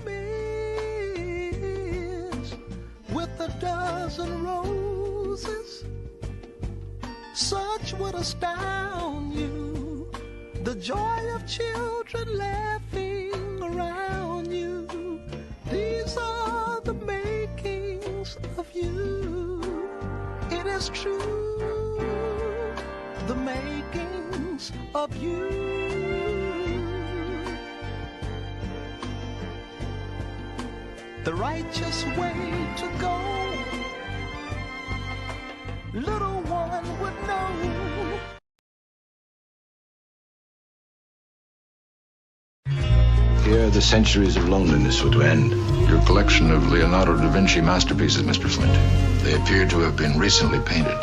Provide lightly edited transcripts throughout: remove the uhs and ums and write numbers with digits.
miss with a dozen roses. Such would astound you, the joy of children laughing around you. These are the makings of you. It is true, the makings of you. The righteous way to go, little one would know. Here, the centuries of loneliness were to end. Your collection of Leonardo da Vinci masterpieces, Mr. Flint. They appear to have been recently painted.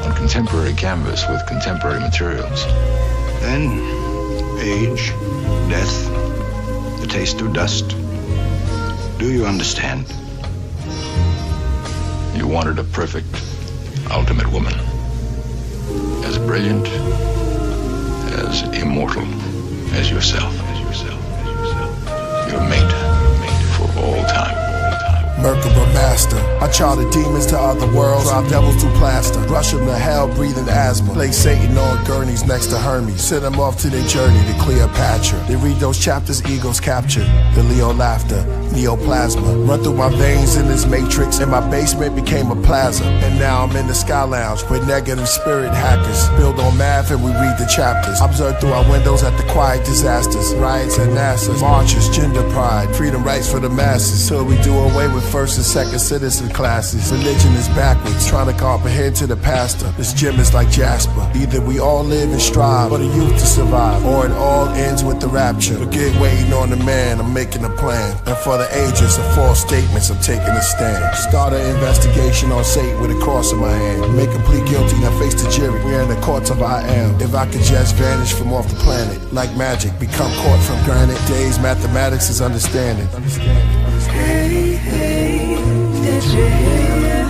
On contemporary canvas with contemporary materials. Then, age, death, the taste of dust. Do you understand? You wanted a perfect, ultimate woman. As brilliant, as immortal as yourself. Your mate for all time. Merkaba master, I charter demons to other worlds, drive devils to plaster, rush them to hell, breathing asthma, place Satan on gurneys next to Hermes, send them off to their journey to Cleopatra. They read those chapters, egos captured, the Leo laughter, neoplasma, run through my veins in this matrix, and my basement became a plaza, and now I'm in the Sky Lounge with negative spirit hackers, build on math and we read the chapters, observe through our windows at the quiet disasters, riots at NASA, marches, gender pride, freedom rights for the masses, till we do away with first and second citizen classes. Religion is backwards, trying to comprehend to the pastor. This gym is like Diaspora. Either we all live and strive for the youth to survive, or it all ends with the rapture. Forget waiting on the man, I'm making a plan. And for the ages of false statements, I'm taking a stand. Start an investigation on Satan with a cross in my hand. Make him plead guilty, now face the jury. We're in the courts of I am. If I could just vanish from off the planet, like magic, become caught from granite. Days, mathematics is understanding. Hey, hey, did you hear?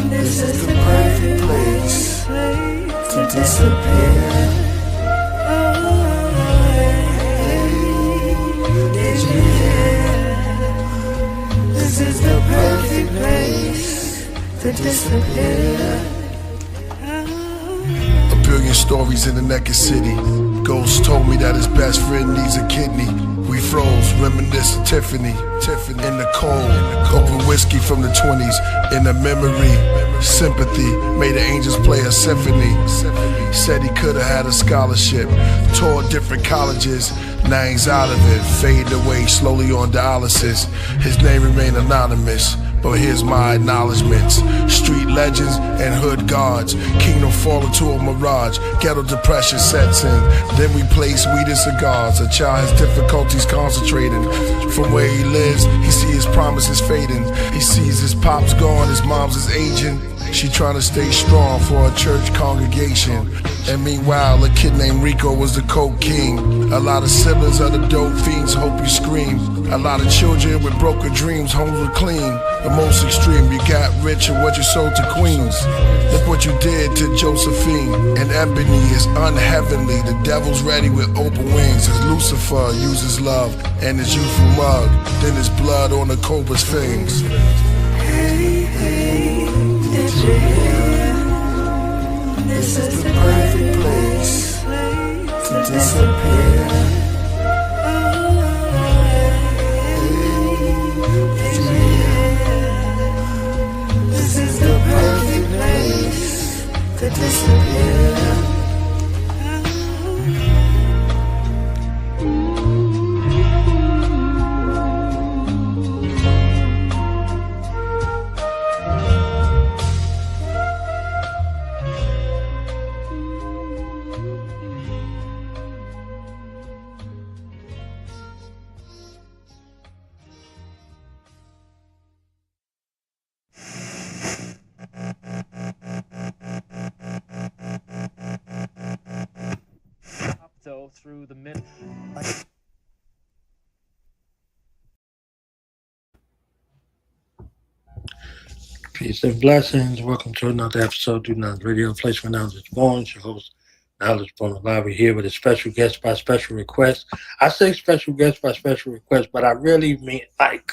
This is the perfect place to disappear. Oh, hey, did you hear? This is the perfect place to disappear. A billion stories in the naked city. Ghost told me that his best friend needs a kidney. We froze, reminisce of Tiffany in the cold. Open whiskey from the 20s in the memory. Sympathy made the angels play a symphony. Said he could've had a scholarship. Toured different colleges, now he's out of it. Faded away slowly on dialysis. His name remained anonymous, but here's my acknowledgements. Street legends and hood guards. Kingdom fall into a mirage. Ghetto depression sets in. Then we place weed and cigars. A child has difficulties concentrating. From where he lives, he sees his promises fading. He sees his pops gone, his mom's is aging. She trying to stay strong for a church congregation. And meanwhile, a kid named Rico was the coke king. A lot of siblings of the dope fiends hope you scream. A lot of children with broken dreams, homes were clean. The most extreme, you got rich and what you sold to queens. Look what you did to Josephine. And Ebony is unheavenly. The devil's ready with open wings. As Lucifer uses love and his youthful mug. Then his blood on the cobra's fangs. Hey, hey, did you hear? This is the perfect place to disappear. Oh, did you hear? This is the perfect place to disappear. Through the mid. Peace and blessings. Welcome to another episode of Do Not Radio. Place for now is born. Your host, Knowledge Born Alive. We're here with a special guest by special request. I say special guest by special request, but I really mean like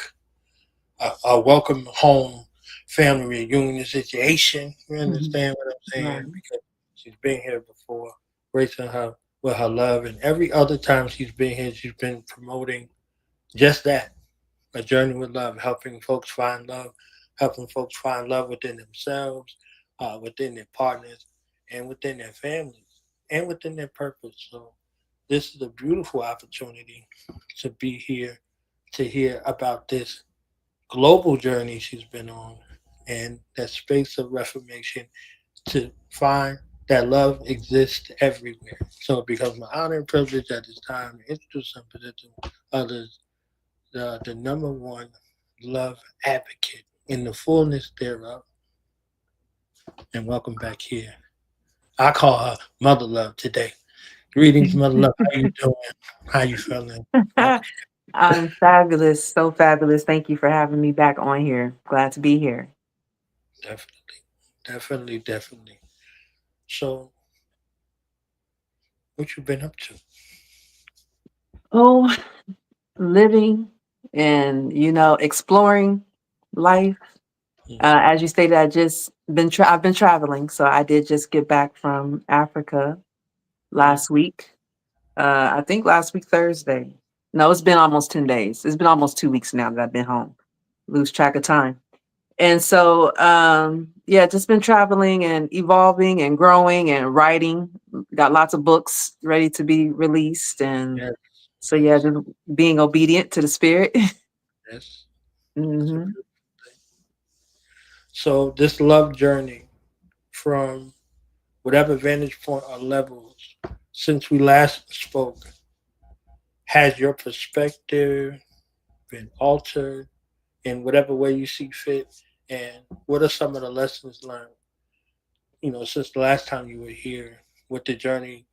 a welcome home family reunion situation. You understand what I'm saying? Right. Because she's been here before, gracing her with her love, and every other time she's been here, she's been promoting just that, a journey with love, helping folks find love within themselves, within their partners, and within their families, and within their purpose. So this is a beautiful opportunity to be here to hear about this global journey she's been on and that space of reformation to find that love exists everywhere. So it becomes my honor and privilege at this time to introduce and present to others the number one love advocate in the fullness thereof. And welcome back here. I call her Mother Love today. Greetings, Mother Love. How you doing? How you feeling? I'm fabulous, so fabulous. Thank you for having me back on here. Glad to be here. Definitely, definitely, definitely. So, what you been up to? Oh, living and exploring life. As you stated, I've been traveling, so I did just get back from Africa last week. I think last week Thursday. No, it's been almost 10 days. It's been almost 2 weeks now that I've been home. Lose track of time. And so, yeah, just been traveling and evolving and growing and writing. Got lots of books ready to be released. And Yes, so, yeah, just being obedient to the spirit. yes. It's a hmm beautiful thing. So, this love journey from whatever vantage point or levels since we last spoke, has your perspective been altered in whatever way you see fit? And what are some of the lessons learned, since the last time you were here with the journey,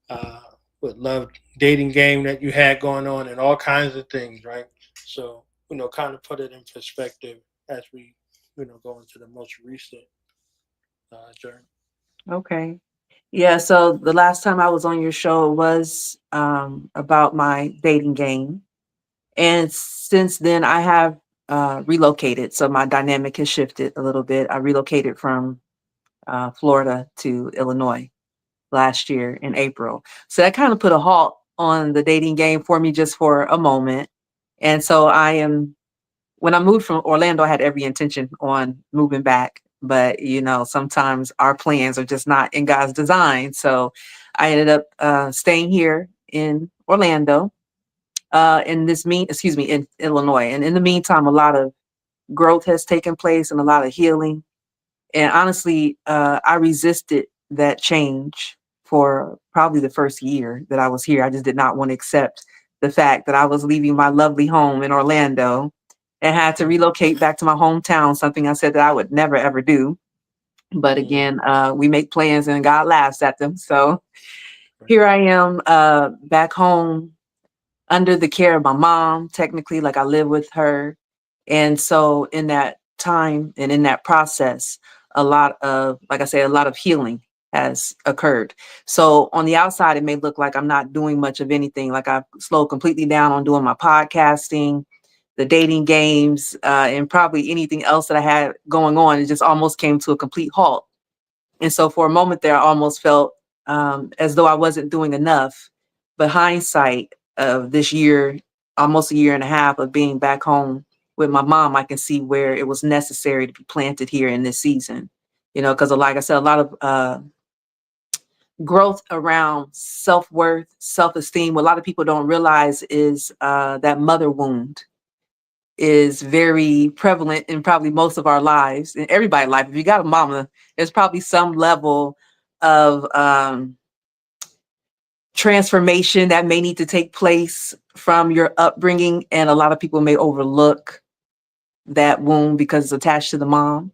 uh, with love dating game that you had going on and all kinds of things, right? So, kind of put it in perspective as we, go into the most recent journey. Okay. Yeah. So the last time I was on your show was about my dating game. And since then, I have relocated. So my dynamic has shifted a little bit. I relocated from Florida to Illinois last year in April. So that kind of put a halt on the dating game for me just for a moment. And so when I moved from Orlando, I had every intention on moving back. But, sometimes our plans are just not in God's design. So I ended up staying here in Orlando, in Illinois. And in the meantime, a lot of growth has taken place and a lot of healing. And honestly, I resisted that change for probably the first year that I was here. I just did not want to accept the fact that I was leaving my lovely home in Orlando and had to relocate back to my hometown, something I said that I would never, ever do. But Mm, again, we make plans and God laughs at them. So right. here I am back home under the care of my mom, technically, like I live with her. And so in that time and in that process, like I say, a lot of healing has occurred. So on the outside, it may look like I'm not doing much of anything. Like I've slowed completely down on doing my podcasting, the dating games, and probably anything else that I had going on. It just almost came to a complete halt. And so for a moment there, I almost felt as though I wasn't doing enough. But hindsight of this year, almost a year and a half of being back home with my mom, I can see where it was necessary to be planted here in this season. Because like I said, a lot of growth around self-worth, self-esteem. What a lot of people don't realize is that mother wound is very prevalent in probably most of our lives, in everybody's life. If you got a mama, there's probably some level of transformation that may need to take place from your upbringing. And a lot of people may overlook that wound because it's attached to the mom.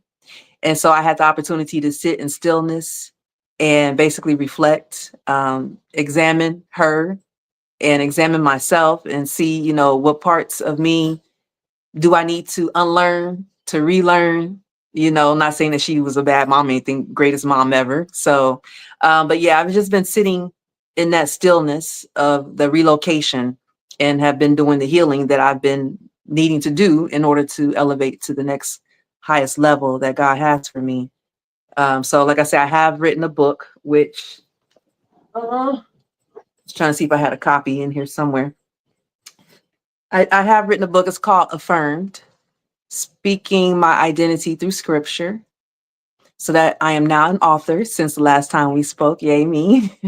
And so I had the opportunity to sit in stillness and basically reflect, examine her and examine myself and see, what parts of me do I need to unlearn, to relearn, You know, not saying that she was a bad mom or anything, greatest mom ever. So, but yeah, I've just been sitting in that stillness of the relocation and have been doing the healing that I've been needing to do in order to elevate to the next highest level that God has for me. So like I said, I have written a book, which I was trying to see if I had a copy in here somewhere. I have written a book. It's called Affirmed, Speaking My Identity Through Scripture. So that I am now an author since the last time we spoke. Yay, me.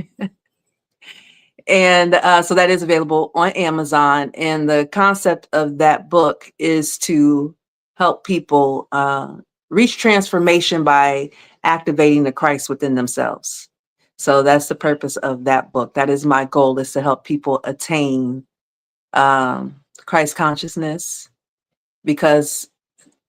And so that is available on Amazon. And the concept of that book is to help people reach transformation by activating the Christ within themselves. So that's the purpose of that book. That is my goal, is to help people attain Christ consciousness, because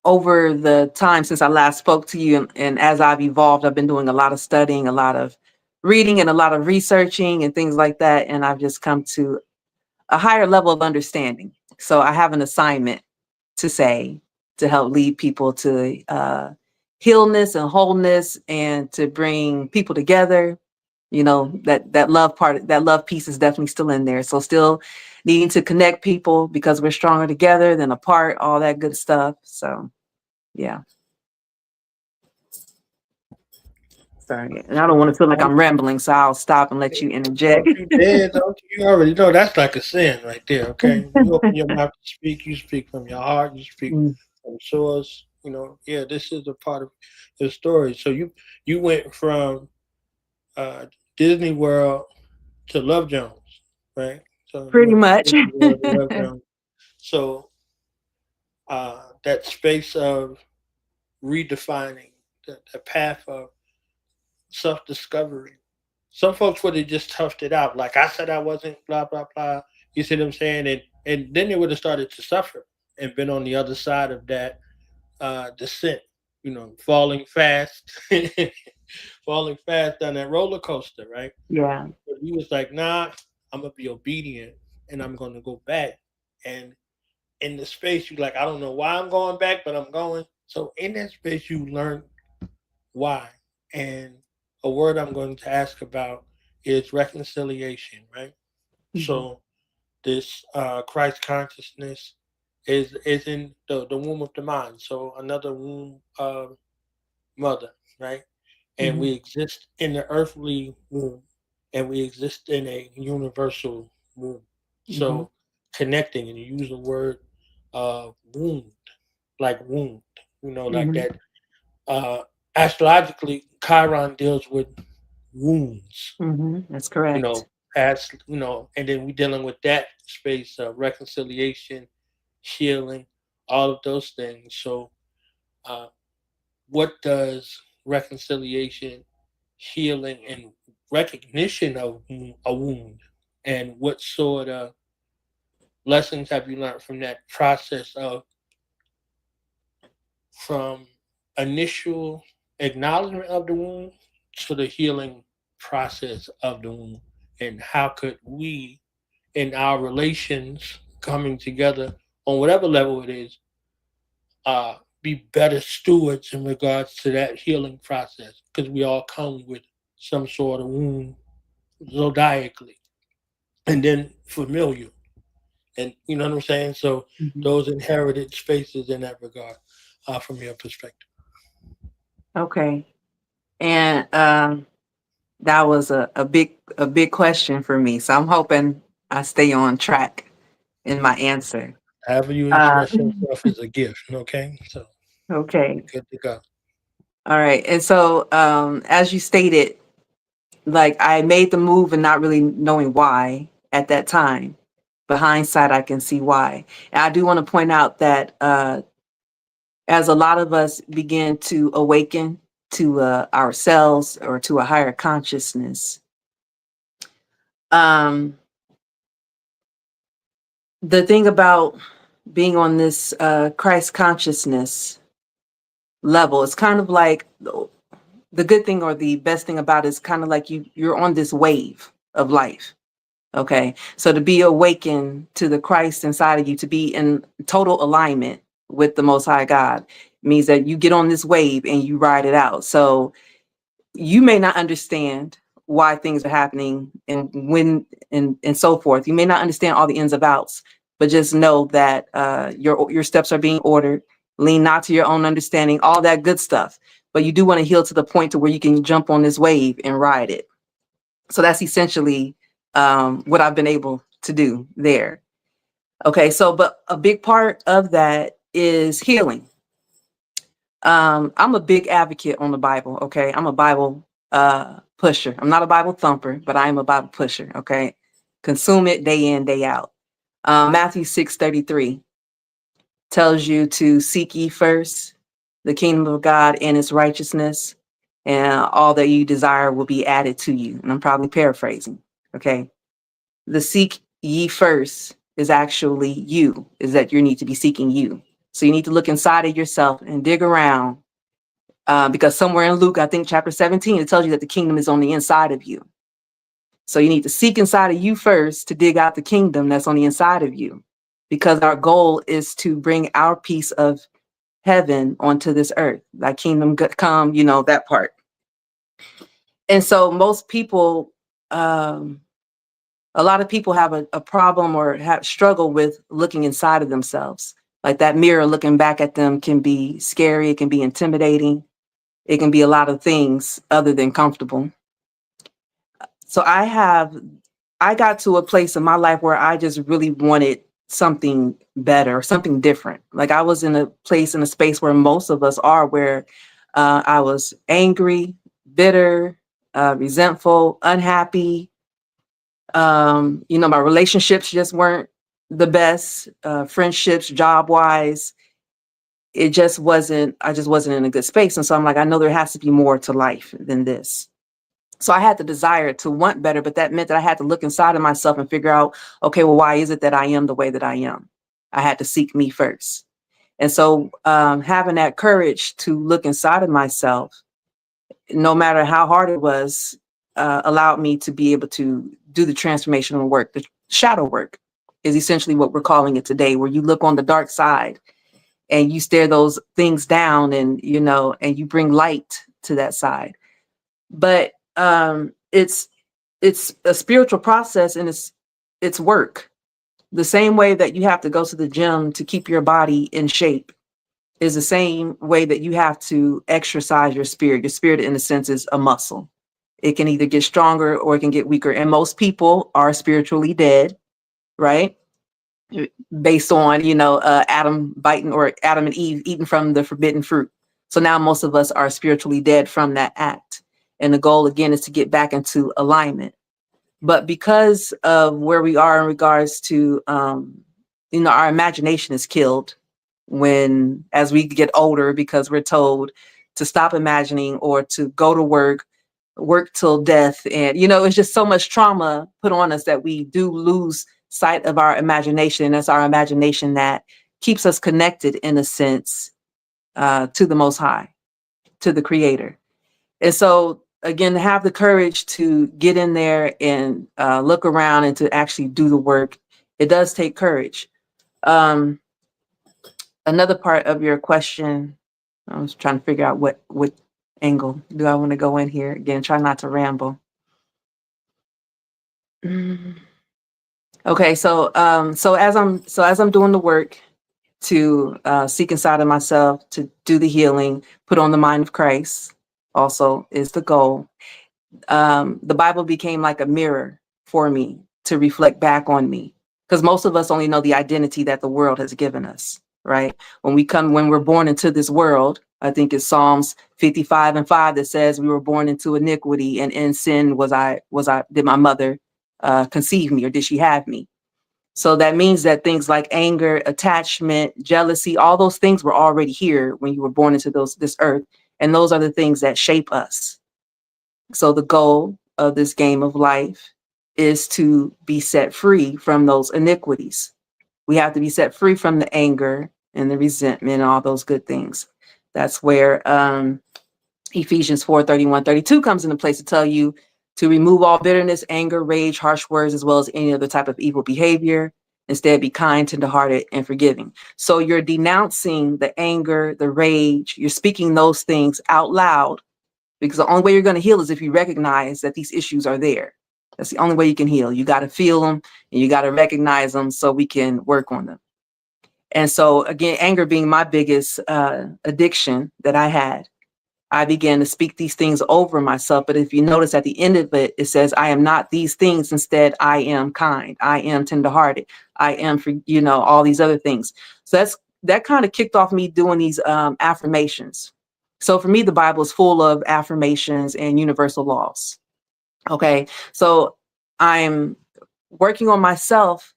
over the time since I last spoke to you, and as I've evolved, I've been doing a lot of studying, a lot of reading, and a lot of researching and things like that. And I've just come to a higher level of understanding. So I have an assignment to say, to help lead people to healness and wholeness, and to bring people together. You know, that love part, that love piece is definitely still in there. So still needing to connect people, because we're stronger together than apart, all that good stuff. So yeah. Sorry. And I don't want to feel like I'm rambling, so I'll stop and let you interject. Don't you dare, don't you already know that's like a sin right there, okay? You open your mouth to speak, you speak from your heart, you speak from source, you know. Yeah, this is a part of the story. So you went from Disney World to Love Jones, right? So you Pretty went from much. Disney World to Love Jones. So that space of redefining the path of self-discovery. Some folks would have just toughed it out. Like I said, I wasn't blah, blah, blah. You see what I'm saying? And then they would have started to suffer and been on the other side of that descent, you know, falling fast, falling fast down that roller coaster, right? Yeah. But he was like, nah, I'm going to be obedient and I'm going to go back. And in the space, you like, I don't know why I'm going back, but I'm going. So in that space, you learn why. And a word I'm going to ask about is reconciliation, right? Mm-hmm. So this Christ consciousness is in the womb of the mind. So another womb of mother, right? And we exist in the earthly womb, and we exist in a universal womb. So connecting, and you use the word wound, like wound, you know, like that. Astrologically, Chiron deals with wounds, That's you correct. know, past, you know, and then we're dealing with that space of reconciliation, healing, all of those things. So, what does reconciliation, healing, and recognition of a wound, and what sort of lessons have you learned from that process of from initial acknowledgement of the wound to the healing process of the wound? And how could we, in our relations coming together on whatever level it is, be better stewards in regards to that healing process? Because we all come with some sort of wound zodiacally and then familial. And you know what I'm saying? So those inherited spaces in that regard, from your perspective. Okay. And that was a big question for me. So I'm hoping I stay on track in my answer. However you express yourself is a gift, okay? So Okay. good to go. All right. And so as you stated, like I made the move and not really knowing why at that time. But hindsight, I can see why. And I do want to point out that as a lot of us begin to awaken to ourselves or to a higher consciousness, the thing about being on this Christ consciousness level, it's kind of like the good thing or the best thing about it is kind of like you're on this wave of life. Okay. So to be awakened to the Christ inside of you, to be in total alignment with the Most High God. It means that you get on this wave and you ride it out. So you may not understand why things are happening and when and so forth. You may not understand all the ins and outs, but just know that your steps are being ordered. Lean not to your own understanding, all that good stuff. But you do want to heal to the point to where you can jump on this wave and ride it. So that's essentially what I've been able to do there. Okay, so but a big part of that is healing. I'm a big advocate on the Bible. Okay, I'm a Bible pusher. I'm not a Bible thumper, but I am a Bible pusher. Okay, consume it day in, day out. Matthew 6:33 tells you to seek ye first the kingdom of God and its righteousness, and all that you desire will be added to you. And I'm probably paraphrasing. Okay, the seek ye first is actually you, is that you need to be seeking you. So you need to look inside of yourself and dig around, because somewhere in Luke, I think chapter 17, it tells you that the kingdom is on the inside of you. So you need to seek inside of you first to dig out the kingdom that's on the inside of you, because our goal is to bring our piece of heaven onto this earth. Thy kingdom come, you know, that part. And so most people, a lot of people have a problem or have struggle with looking inside of themselves. Like that mirror looking back at them can be scary. It can be intimidating. It can be a lot of things other than comfortable. So I got to a place in my life where I just really wanted something better, something different. Like I was in a place, in a space where most of us are, where I was angry, bitter, resentful, unhappy. You know, my relationships just weren't the best, friendships, job wise. I just wasn't in a good space. And so I'm like, I know there has to be more to life than this. So I had the desire to want better, but that meant that I had to look inside of myself and figure out, okay, well, why is it that I am the way that I am? I had to seek me first. And so having that courage to look inside of myself, no matter how hard it was, allowed me to be able to do the transformational work. The shadow work is essentially what we're calling it today, where you look on the dark side and you stare those things down, and you know, and you bring light to that side. But it's a spiritual process, and it's work. The same way that you have to go to the gym to keep your body in shape is the same way that you have to exercise your spirit. Your spirit, in a sense, is a muscle. It can either get stronger or it can get weaker. And most people are spiritually dead, right? Based on, you know, Adam and Eve eating from the forbidden fruit. So now most of us are spiritually dead from that act. And the goal, again, is to get back into alignment. But because of where we are in regards to, you know, our imagination is killed as we get older, because we're told to stop imagining or to go to work till death. And, you know, it's just so much trauma put on us that we do lose sight of our imagination. And that's our imagination that keeps us connected, in a sense, to the Most High, to the Creator. And so, again, to have the courage to get in there and look around and to actually do the work, it does take courage. Another part of your question, I was trying to figure out what angle do I want to go in here. Again, try not to ramble. Okay, so as I'm doing the work to seek inside of myself, to do the healing, put on the mind of Christ, also is the goal. The Bible became like a mirror for me to reflect back on me, because most of us only know the identity that the world has given us, right? When we're born into this world, I think it's Psalms 55:5 that says we were born into iniquity, and in sin did my mother conceive me, or did she have me? So that means that things like anger, attachment, jealousy, all those things were already here when you were born into this earth. And those are the things that shape us. So the goal of this game of life is to be set free from those iniquities. We have to be set free from the anger and the resentment and all those good things. That's where Ephesians 4:31-32 comes into place to tell you to remove all bitterness, anger, rage, harsh words, as well as any other type of evil behavior, Instead, be kind, tenderhearted, and forgiving. So you're denouncing the anger, the rage. You're speaking those things out loud, because the only way you're going to heal is if you recognize that these issues are there. That's the only way you can heal. You got to feel them and you got to recognize them so we can work on them. And so again, anger being my biggest addiction that I had, I began to speak these things over myself. But if you notice at the end of it, it says, I am not these things. Instead, I am kind. I am tenderhearted. I am, for, all these other things. So that kind of kicked off me doing these affirmations. So for me, the Bible is full of affirmations and universal laws. Okay. So I'm working on myself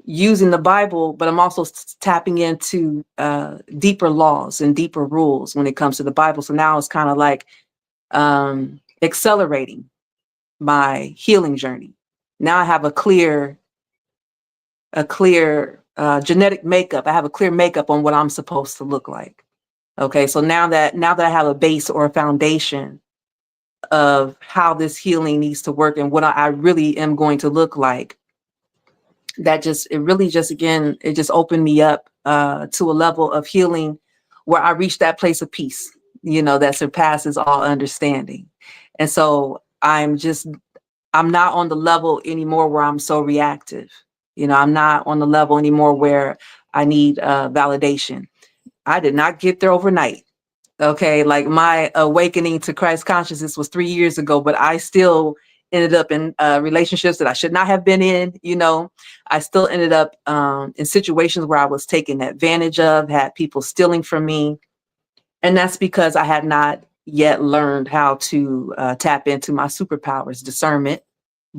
using the Bible, but I'm also tapping into deeper laws and deeper rules when it comes to the Bible. So now it's kind of like accelerating my healing journey. Now I have a clear genetic makeup. I have a clear makeup on what I'm supposed to look like. Okay, so now that I have a base or a foundation of how this healing needs to work and what I really am going to look like, it just opened me up to a level of healing where I reached that place of peace, that surpasses all understanding. And so I'm not on the level anymore where I'm so reactive. I'm not on the level anymore where I need validation. I did not get there overnight. Okay. Like my awakening to Christ consciousness was 3 years ago, but I still ended up in relationships that I should not have been in. I still ended up in situations where I was taken advantage of, had people stealing from me. And that's because I had not yet learned how to tap into my superpowers, discernment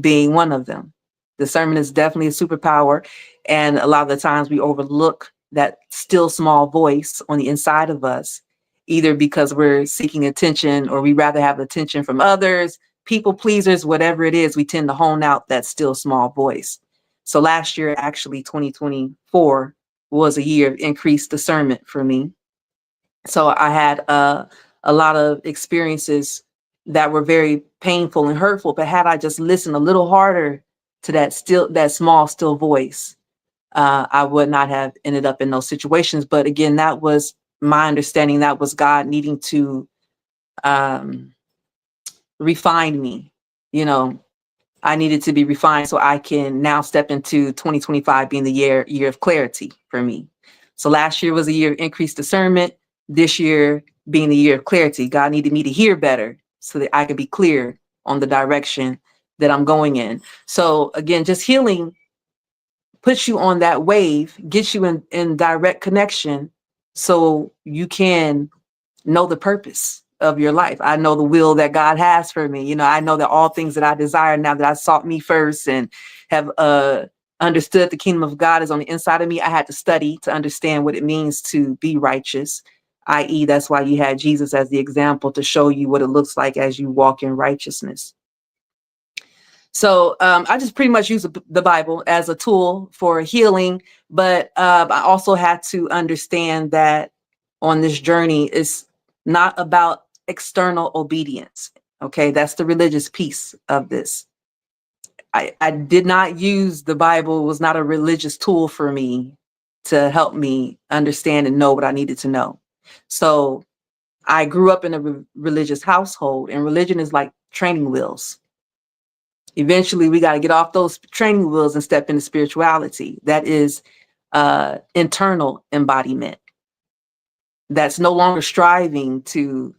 being one of them. Discernment is definitely a superpower. And a lot of the times we overlook that still small voice on the inside of us, either because we're seeking attention or we rather have attention from others, people pleasers, whatever it is, we tend to hone out that still small voice. So last year, actually 2024 was a year of increased discernment for me. So I had a lot of experiences that were very painful and hurtful, but had I just listened a little harder to that small, still voice, I would not have ended up in those situations. But again, that was my understanding. That was God needing to refine me. I needed to be refined so I can now step into 2025 being the year of clarity for me. So last year was a year of increased discernment. This year being the year of clarity. God needed me to hear better so that I could be clear on the direction that I'm going in. So again, just healing puts you on that wave, gets you in direct connection so you can know the purpose of your life. I know the will that God has for me. I know that all things that I desire now that I sought me first and have understood the kingdom of God is on the inside of me. I had to study to understand what it means to be righteous, i.e. that's why you had Jesus as the example to show you what it looks like as you walk in righteousness. So I just pretty much use the Bible as a tool for healing, but I also had to understand that on this journey, it's not about external obedience. Okay, that's the religious piece of this. I did not use the Bible. It was not a religious tool for me to help me understand and know what I needed to know. So I grew up in a religious household, and religion is like training wheels. Eventually, we got to get off those training wheels and step into spirituality. That is internal embodiment. That's no longer striving to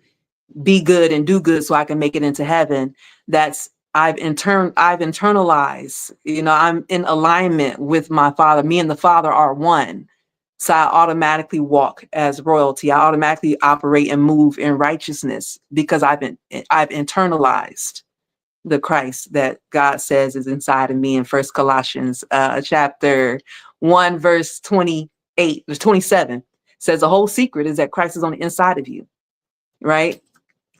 be good and do good so I can make it into heaven. That's I've internalized, I'm in alignment with my Father. Me and the Father are one. So I automatically walk as royalty. I automatically operate and move in righteousness because I've internalized the Christ that God says is inside of me in 1 Colossians chapter 1, verse 28, 27 says the whole secret is that Christ is on the inside of you, right?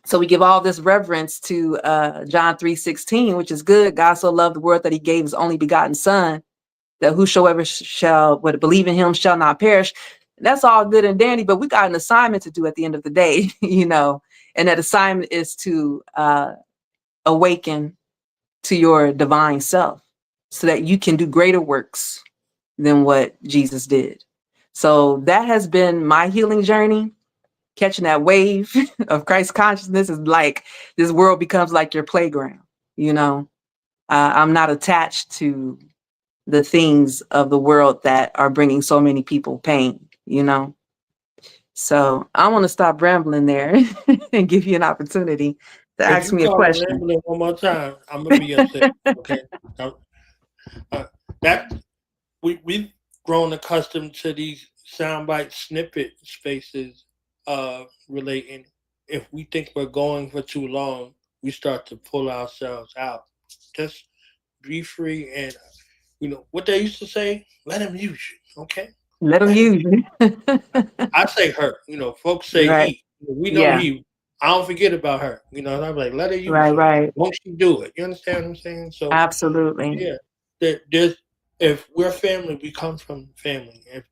So we give all this reverence to John 3:16, which is good. God so loved the world that he gave his only begotten son, that whosoever shall believe in him shall not perish. That's all good and dandy, but we got an assignment to do at the end of the day, and that assignment is to awaken to your divine self so that you can do greater works than what Jesus did. So that has been my healing journey. Catching that wave of Christ consciousness is like this world becomes like your playground. You know, I'm not attached to the things of the world that are bringing so many people pain, you know. So I want to stop rambling there and give you an opportunity to If ask you me a call it question. rambling one more time, I'm gonna be upset. Okay, that we've grown accustomed to these soundbite snippet spaces relating. If we think we're going for too long, we start to pull ourselves out. Just be free, and what they used to say: let them use you. Okay, Let them let him use use. me. I say her. Folks say Right. he. We know Yeah. he. I don't forget about her. And I'm like, let her use Right. you. Right. Won't she do it? You understand what I'm saying? So Absolutely. yeah, there's if we're family, we come from family. If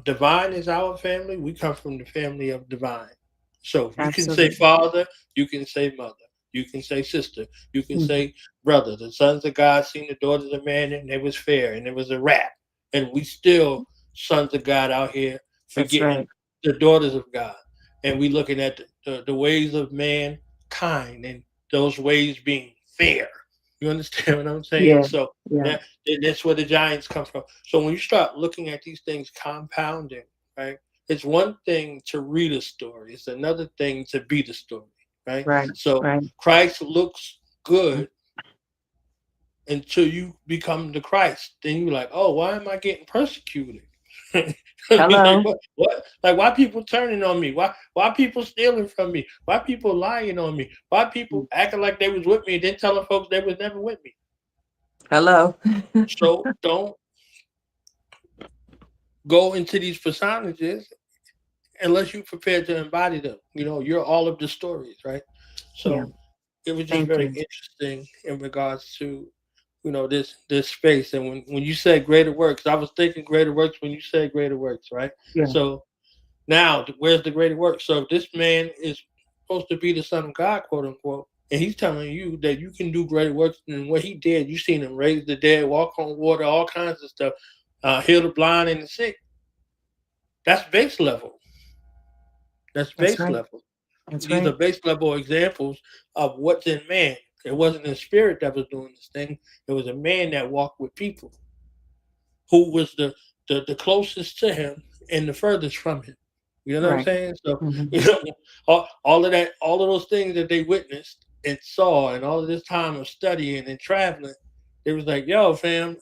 divine is our family, we come from the family of divine. So you can say Absolutely. father, you can say mother, you can say sister, you can Mm. say brother. The sons of God seen the daughters of man, and it was fair, and it was a rap. And we still sons of God out here That's forgetting right. the daughters of God, and we looking at the ways of mankind and those ways being fair. You understand what I'm saying? Yeah. So Yeah. that's where the giants come from. So when you start looking at these things compounding, right? It's one thing to read a story. It's another thing to be the story, right? Right. So Right. Christ looks good until you become the Christ. Then you're like, oh, why am I getting persecuted? You're like, Hello. what? Like, why people turning on me? Why people stealing from me? Why people lying on me? Why people acting like they was with me and then telling folks they was never with me? Hello. So don't go into these personages unless you're prepared to embody them. You're all of the stories, right? Yeah. So it was just Thank very you. interesting in regards to this space. And when you said greater works, I was thinking greater works when you said greater works, right? Yeah. So now where's the greater work? So if this man is supposed to be the son of God, quote unquote, and he's telling you that you can do greater works than what he did. You seen him raise the dead, walk on water, all kinds of stuff, heal the blind and the sick. That's base level. That's That's base right. level. That's These are right. base level examples of what's in man. It wasn't a spirit that was doing this thing. It was a man that walked with people who was the closest to him and the furthest from him. You know what I'm Right. saying? So, Hmm. you know, all of that, all of those things that they witnessed and saw, and all of this time of studying and traveling, they was like, "Yo, fam,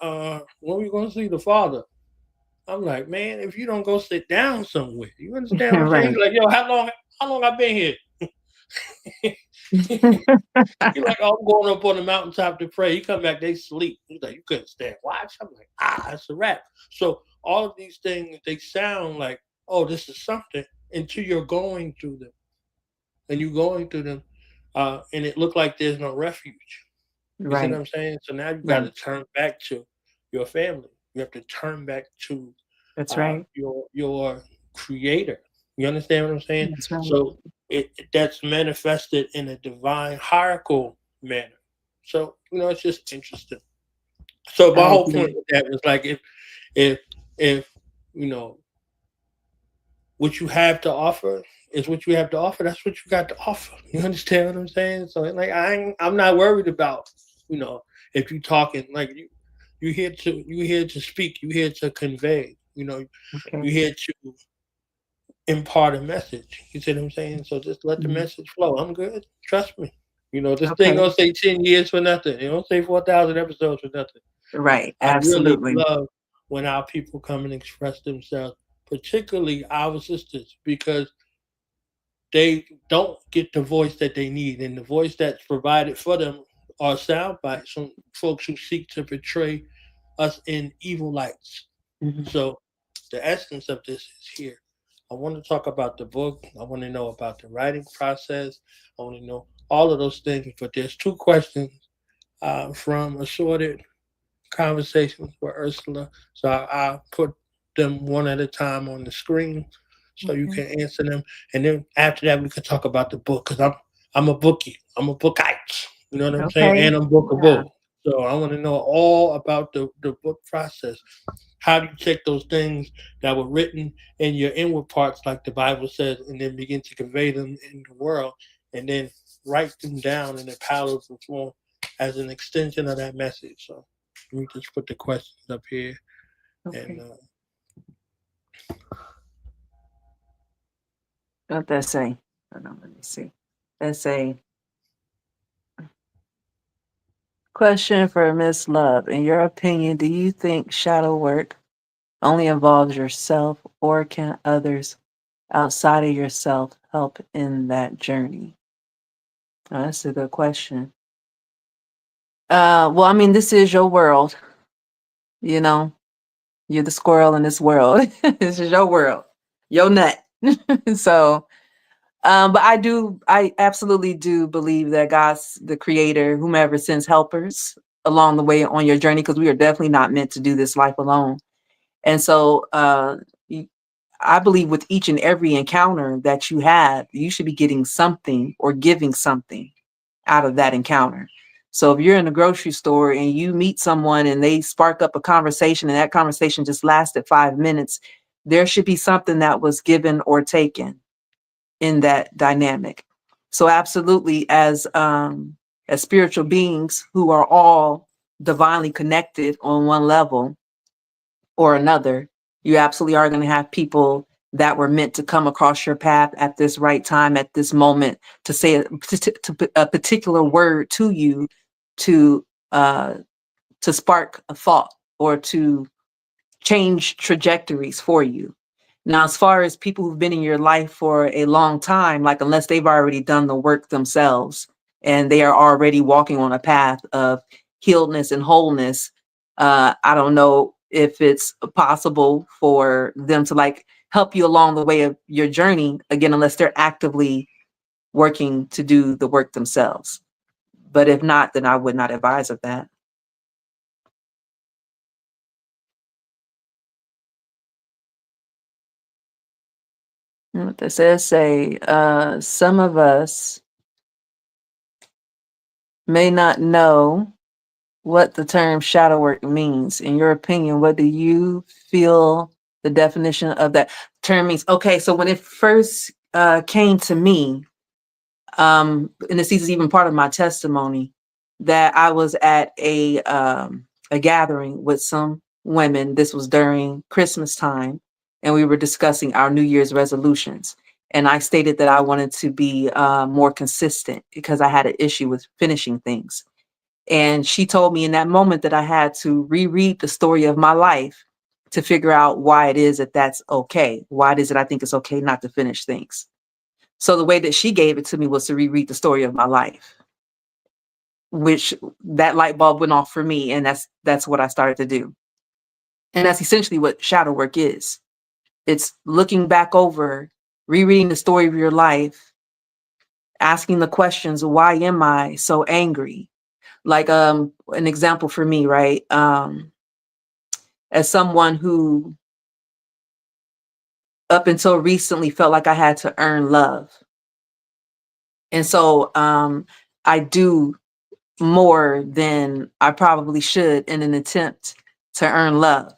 when we gonna see the father?" I'm like, "Man, if you don't go sit down somewhere, you understand what I'm saying?" Right. He's like, "Yo, how long I been here?" He's like, "Oh, I'm going up on the mountaintop to pray." He come back, they sleep. He's like, "You couldn't stand watch." I'm like, "It's a wrap." So all of these things, they sound like, "Oh, this is something," until you're going through them, and you're going through them, and it looked like there's no refuge. You see what Right. I'm saying? So now you got Right. to turn back to your family. You have to turn back to That's right. your creator. You understand what I'm saying? That's right. So that's manifested in a divine hierarchical manner. So it's just interesting. So my I whole agree. point with that was like if you know what you have to offer is what you have to offer. That's what you got to offer. You understand what I'm saying? So like I'm not worried about you know if you talking like you here to speak. You here to convey. Okay. You here to impart a message. You see what I'm saying? So just let the Mhm. message flow. I'm good. Trust me. This thing Okay. don't say 10 years for nothing. It don't say 4,000 episodes for nothing. Right. I really Absolutely. love when our people come and express themselves, particularly our sisters, because they don't get the voice that they need. And the voice that's provided for them are sound bites from folks who seek to portray us in evil lights. Mhm. So the essence of this is here. I want to talk about the book. I want to know about the writing process. I want to know all of those things. But there's two questions from assorted conversations with Ursula. So I'll put them one at a time on the screen so you Okay. can answer them. And then after that, we could talk about the book because I'm a bookie. I'm a bookite. You know what I'm saying? Okay. And I'm Yeah. bookable. So I want to know all about the book process. How do you check those things that were written in your inward parts, like the Bible says, and then begin to convey them in the world, and then write them down in a palatable form as an extension of that message? So let me just put the questions up here. Okay. And What that say? Hold on, let me see. That say, question for Miss Love. In your opinion, do you think shadow work only involves yourself, or can others outside of yourself help in that journey? Oh, that's a good question. Well, I mean, this is your world. You know, you're the squirrel in this world. This is your world, your nut. So, but I absolutely do believe that God's the creator, whomever sends helpers along the way on your journey, because we are definitely not meant to do this life alone. And so, I believe with each and every encounter that you have, you should be getting something or giving something out of that encounter. So if you're in a grocery store and you meet someone and they spark up a conversation and that conversation just lasted 5 minutes, there should be something that was given or taken in that dynamic. So absolutely, as spiritual beings who are all divinely connected on one level or another, you absolutely are going to have people that were meant to come across your path at this right time, at this moment, to say a particular word to you, to spark a thought or to change trajectories for you. Now, as far as people who've been in your life for a long time, like unless they've already done the work themselves and they are already walking on a path of healedness and wholeness, I don't know if it's possible for them to like help you along the way of your journey, again, unless they're actively working to do the work themselves. But if not, then I would not advise of that. What this says say, some of us may not know what the term shadow work means. In your opinion, what do you feel the definition of that term means? Okay, so when it first came to me, and this is even part of my testimony, that I was at a gathering with some women. This was during Christmas time, and we were discussing our New Year's resolutions. And I stated that I wanted to be more consistent because I had an issue with finishing things. And she told me in that moment that I had to reread the story of my life to figure out why it is that that's okay. Why is it I think it's okay not to finish things? So the way that she gave it to me was to reread the story of my life, which that light bulb went off for me. And that's what I started to do. And that's essentially what shadow work is. It's looking back over, rereading the story of your life, asking the questions, why am I so angry? Like an example for me, right? As someone who up until recently felt like I had to earn love. And so I do more than I probably should in an attempt to earn love.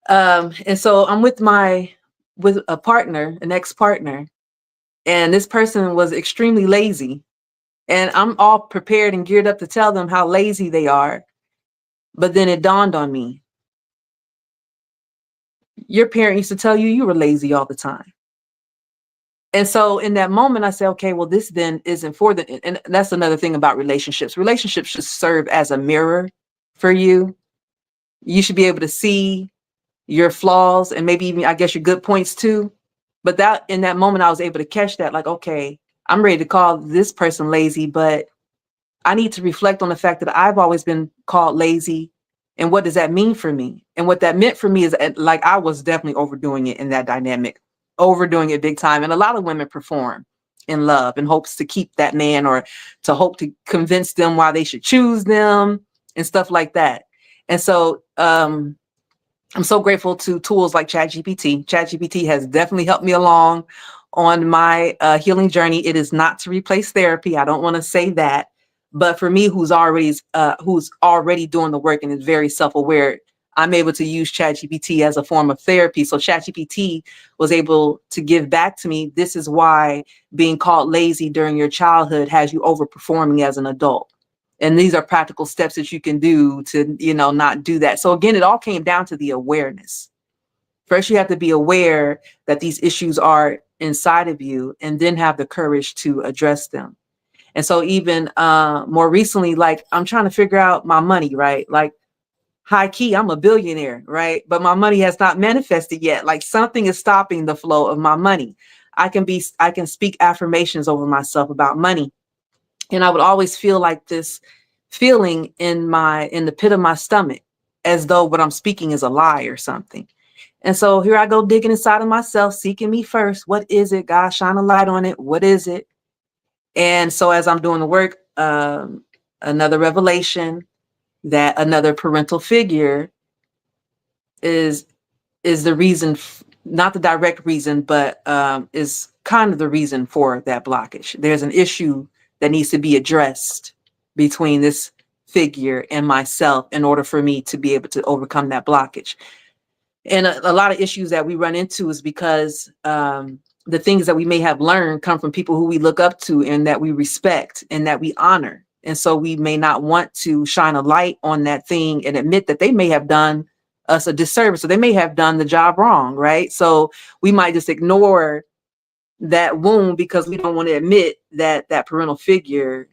And so I'm with a partner, an ex-partner, and this person was extremely lazy. And I'm all prepared and geared up to tell them how lazy they are. But then it dawned on me, your parent used to tell you you were lazy all the time. And so in that moment, I said, okay, well, this then isn't for the, and that's another thing about relationships. Relationships should serve as a mirror for you. You should be able to see your flaws and maybe even, I guess, your good points too. But that in that moment, I was able to catch that, like, okay, I'm ready to call this person lazy, but I need to reflect on the fact that I've always been called lazy. And what does that mean for me? And what that meant for me is like, I was definitely overdoing it in that dynamic, overdoing it big time. And a lot of women perform in love in hopes to keep that man or to hope to convince them why they should choose them and stuff like that. And so I'm so grateful to tools like ChatGPT. ChatGPT has definitely helped me along on my healing journey. It is not to replace therapy. I don't want to say that. But for me, who's already doing the work and is very self-aware, I'm able to use ChatGPT as a form of therapy. So ChatGPT was able to give back to me, this is why being called lazy during your childhood has you overperforming as an adult. And these are practical steps that you can do to, not do that. So again, it all came down to the awareness. First, you have to be aware that these issues are inside of you, and then have the courage to address them. And so even more recently, like, I'm trying to figure out my money, right? Like, high key, I'm a billionaire, right? But my money has not manifested yet. Like, something is stopping the flow of my money. I can speak affirmations over myself about money. And I would always feel like this feeling in the pit of my stomach, as though what I'm speaking is a lie or something. And so here I go digging inside of myself, seeking me first. What is it? God, shine a light on it. What is it? And so as I'm doing the work, another revelation that another parental figure is the reason, not the direct reason, but is kind of the reason for that blockage. There's an issue that needs to be addressed between this figure and myself in order for me to be able to overcome that blockage. And a lot of issues that we run into is because the things that we may have learned come from people who we look up to and that we respect and that we honor. And so we may not want to shine a light on that thing and admit that they may have done us a disservice, or they may have done the job wrong, right? So we might just ignore that wound because we don't want to admit that that parental figure,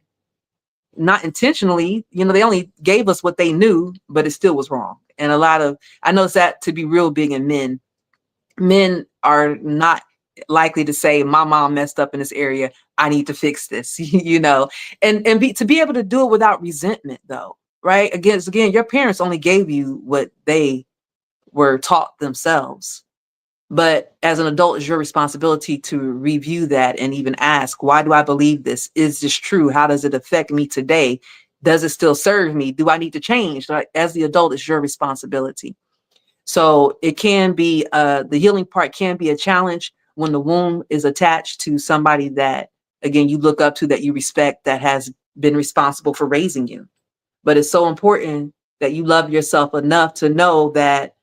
not intentionally, they only gave us what they knew, but it still was wrong. And I noticed that to be real big in men. Men are not likely to say, my mom messed up in this area, I need to fix this, to be able to do it without resentment, though, right? Again, your parents only gave you what they were taught themselves. But as an adult, it's your responsibility to review that and even ask, why do I believe this? Is this true? How does it affect me today? Does it still serve me? Do I need to change? Like, as the adult, it's your responsibility. So it can be, the healing part can be a challenge when the womb is attached to somebody that, again, you look up to, that you respect, that has been responsible for raising you. But it's so important that you love yourself enough to know that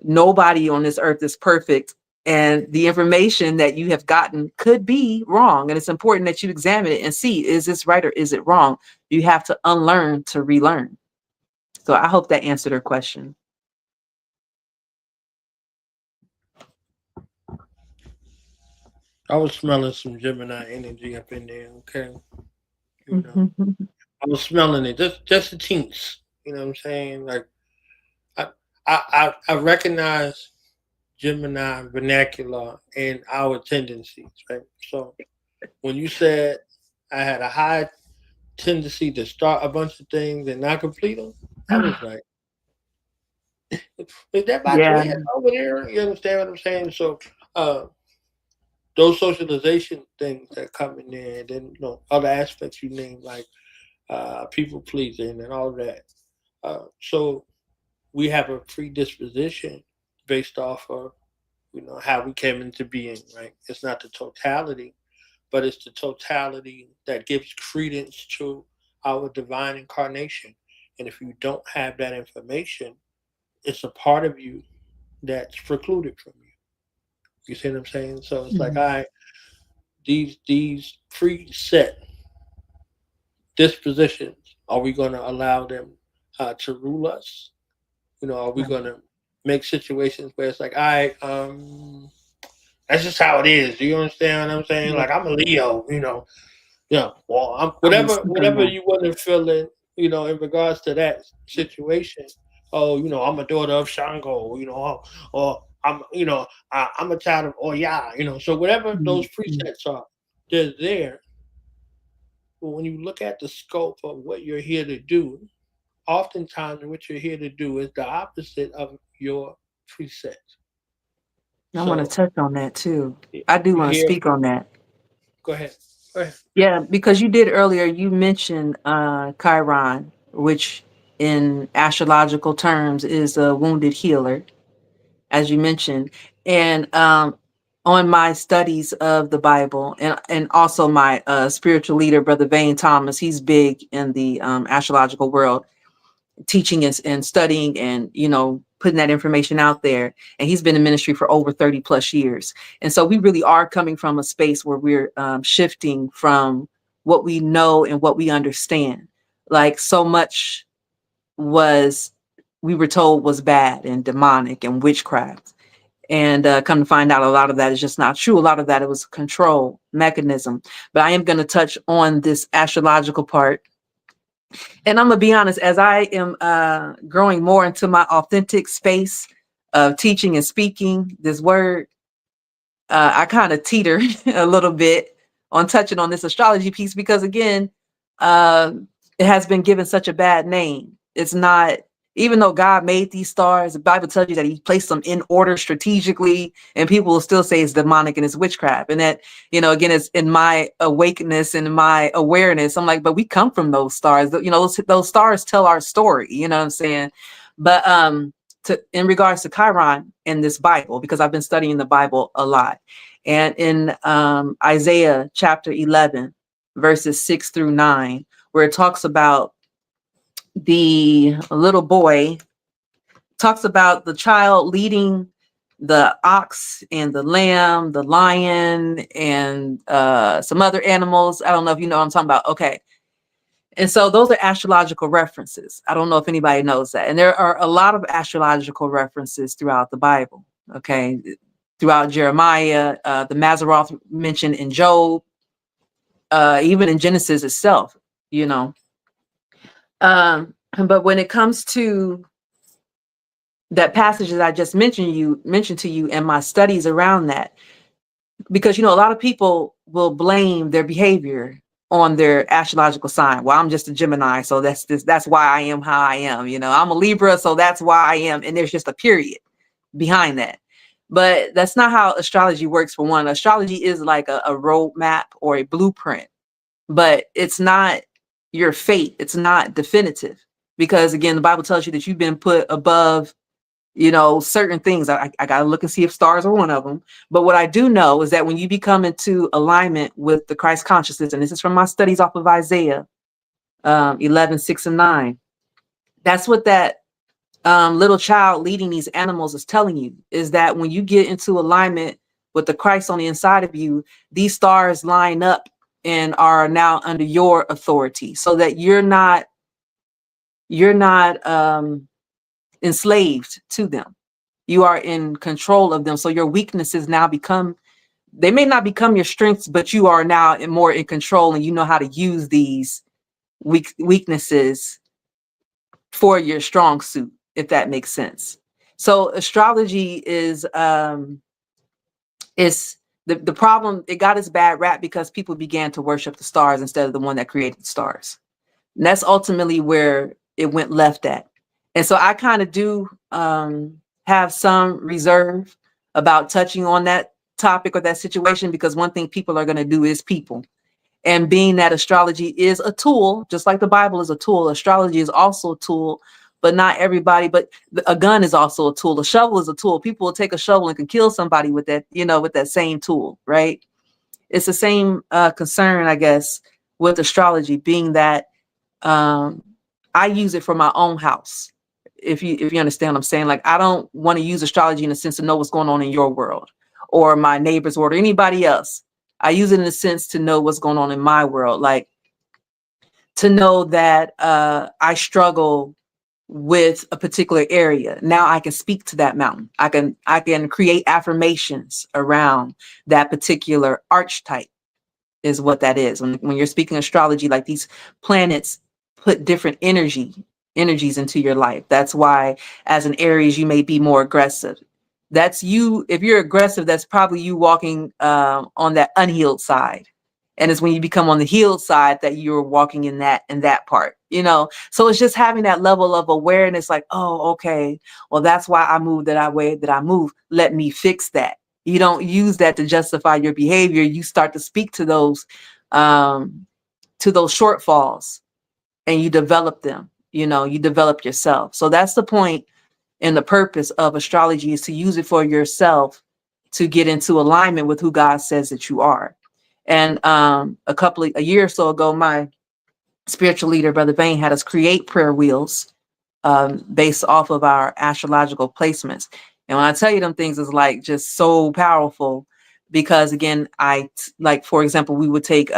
nobody on this earth is perfect, and the information that you have gotten could be wrong. And it's important that you examine it and see, is this right or is it wrong? You have to unlearn to relearn. So I hope that answered her question. I was smelling some Gemini energy up in there. Okay, I was smelling it, just a teens. You know what I'm saying? Like, I recognize Gemini vernacular and our tendencies, right? So when you said I had a high tendency to start a bunch of things and not complete them, I was like, is that my Yeah. twin over there? You understand what I'm saying? So uh, those socialization things that come in there, and then other aspects you name, like people pleasing and all that. So we have a predisposition based off of how we came into being, right? It's not the totality, but it's the totality that gives credence to our divine incarnation. And if you don't have that information, it's a part of you that's precluded from you. You see what I'm saying? So it's like, Mhm. all right, these preset dispositions, are we going to allow them to rule us? Are we going to make situations where it's like, all right, that's just how it is. Do you understand what I'm saying? Yeah. Like, I'm a Leo, yeah. Well, I'm I'm gonna whatever speak on that. you want to feel in regards to that situation. Oh, I'm a daughter of Shango, or I'm a child of Oya, So whatever those Mhm. presets are, they're there. But when you look at the scope of what you're here to do, oftentimes what you're here to do is the opposite of your preset. I want to So touch on that too. I do you're want to here. speak on that. Go ahead. Go ahead. Yeah, because you did earlier, you mentioned Chiron, which in astrological terms is a wounded healer, as you mentioned. And on my studies of the Bible, and also my spiritual leader, Brother Vane Thomas, he's big in the astrological world, teaching and studying and, putting that information out there. And he's been in ministry for over 30 plus years. And so we really are coming from a space where we're shifting from what we know and what we understand. Like so much we were told was bad and demonic and witchcraft. And come to find out, a lot of that is just not true. A lot of that, it was a control mechanism. But I am going to touch on this astrological part. And I'm going to be honest, as I am growing more into my authentic space of teaching and speaking this word, I kind of teeter a little bit on touching on this astrology piece, because again, it has been given such a bad name. It's not, even though God made these stars, the Bible tells you that he placed them in order strategically, and people will still say it's demonic and it's witchcraft. And that, again, it's in my awakeness and my awareness. I'm like, but we come from those stars. Those stars tell our story, you know what I'm saying? But in regards to Chiron in this Bible, because I've been studying the Bible a lot, and in Isaiah chapter 11, verses 6-9, where it talks about the little boy, talks about the child leading the ox and the lamb, the lion, and some other animals. I don't know if you know what I'm talking about. Okay. And so those are astrological references. I don't know if anybody knows that. And there are a lot of astrological references throughout the Bible. Okay. Throughout Jeremiah, the Mazzaroth mentioned in Job, even in Genesis itself, but when it comes to that passage that I just mentioned to you and my studies around that, because, a lot of people will blame their behavior on their astrological sign. Well, I'm just a Gemini, so that's why I am how I am. I'm a Libra, so that's why I am. And there's just a period behind that. But that's not how astrology works. For one, astrology is like a roadmap or a blueprint, but it's not your fate. It's not definitive, because again, the Bible tells you that you've been put above, certain things. I got to look and see if stars are one of them. But what I do know is that when you become into alignment with the Christ consciousness, and this is from my studies off of Isaiah 11, 6-9, that's what that little child leading these animals is telling you, is that when you get into alignment with the Christ on the inside of you, these stars line up and are now under your authority, so that you're not enslaved to them. You are in control of them. So your weaknesses now they may not become your strengths, but you are now more in control, and you know how to use these weaknesses for your strong suit, if that makes sense. So astrology is the problem. It got its bad rap because people began to worship the stars instead of the one that created the stars. And that's ultimately where it went left at. And so I kind of do have some reserve about touching on that topic or that situation, because one thing people are going to do is people. And being that astrology is a tool, just like the Bible is a tool, astrology is also a tool, but not everybody. But a gun is also a tool. A shovel is a tool. People will take a shovel and can kill somebody with that, with that same tool, right? It's the same concern, I guess, with astrology, being that I use it for my own house. If you understand what I'm saying, like, I don't want to use astrology in the sense to know what's going on in your world or my neighbor's world or anybody else. I use it in a sense to know what's going on in my world, like to know that I struggle with a particular area. Now I can speak to that mountain. I can create affirmations around that particular archetype, is what that is. When you're speaking astrology, like, these planets put different energies into your life. That's why as an Aries, you may be more aggressive. That's you. If you're aggressive, that's probably you walking on that unhealed side. And it's when you become on the healed side that you're walking in that part, So it's just having that level of awareness, like, oh, okay, well, that's why I move that way that I move. Let me fix that. You don't use that to justify your behavior. You start to speak to those shortfalls, and you develop them. You develop yourself. So that's the point and the purpose of astrology, is to use it for yourself, to get into alignment with who God says that you are. And a year or so ago, my spiritual leader, Brother Vane, had us create prayer wheels based off of our astrological placements. And when I tell you them things is like just so powerful, because again, like, for example, we would take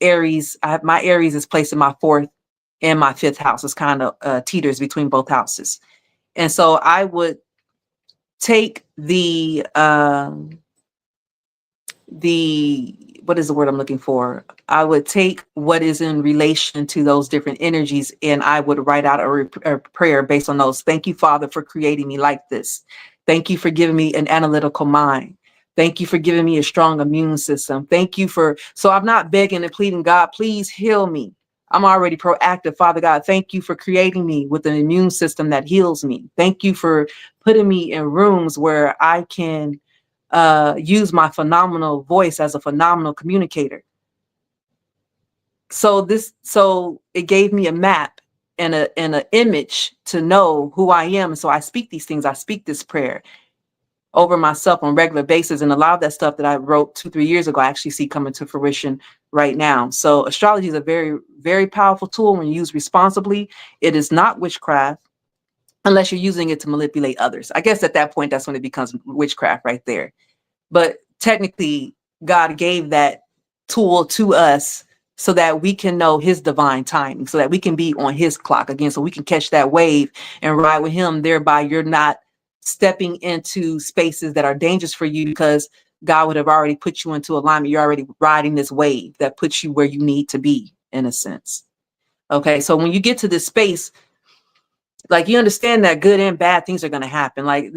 Aries. My Aries is placed in my 4th and my 5th house. It's kind of teeters between both houses. And so I would take the what is the word I'm looking for? I would take what is in relation to those different energies, and I would write out a prayer based on those. Thank you, Father, for creating me like this. Thank you for giving me an analytical mind. Thank you for giving me a strong immune system. Thank you so I'm not begging and pleading, God, please heal me. I'm already proactive. Father God, thank you for creating me with an immune system that heals me. Thank you for putting me in rooms where I can use my phenomenal voice as a phenomenal communicator. So it gave me a map and an image to know who I am. And so I speak these things. I speak this prayer over myself on a regular basis. And a lot of that stuff that I wrote 2-3 years ago, I actually see coming to fruition right now. So astrology is a very, very powerful tool when used responsibly. It is not witchcraft unless you're using it to manipulate others. I guess at that point, that's when it becomes witchcraft right there. But technically, God gave that tool to us so that we can know his divine timing, so that we can be on his clock again, so we can catch that wave and ride with him. Thereby, you're not stepping into spaces that are dangerous for you, because God would have already put you into alignment. You're already riding this wave that puts you where you need to be, in a sense. Okay, so when you get to this space, like, you understand that good and bad things are going to happen. Like,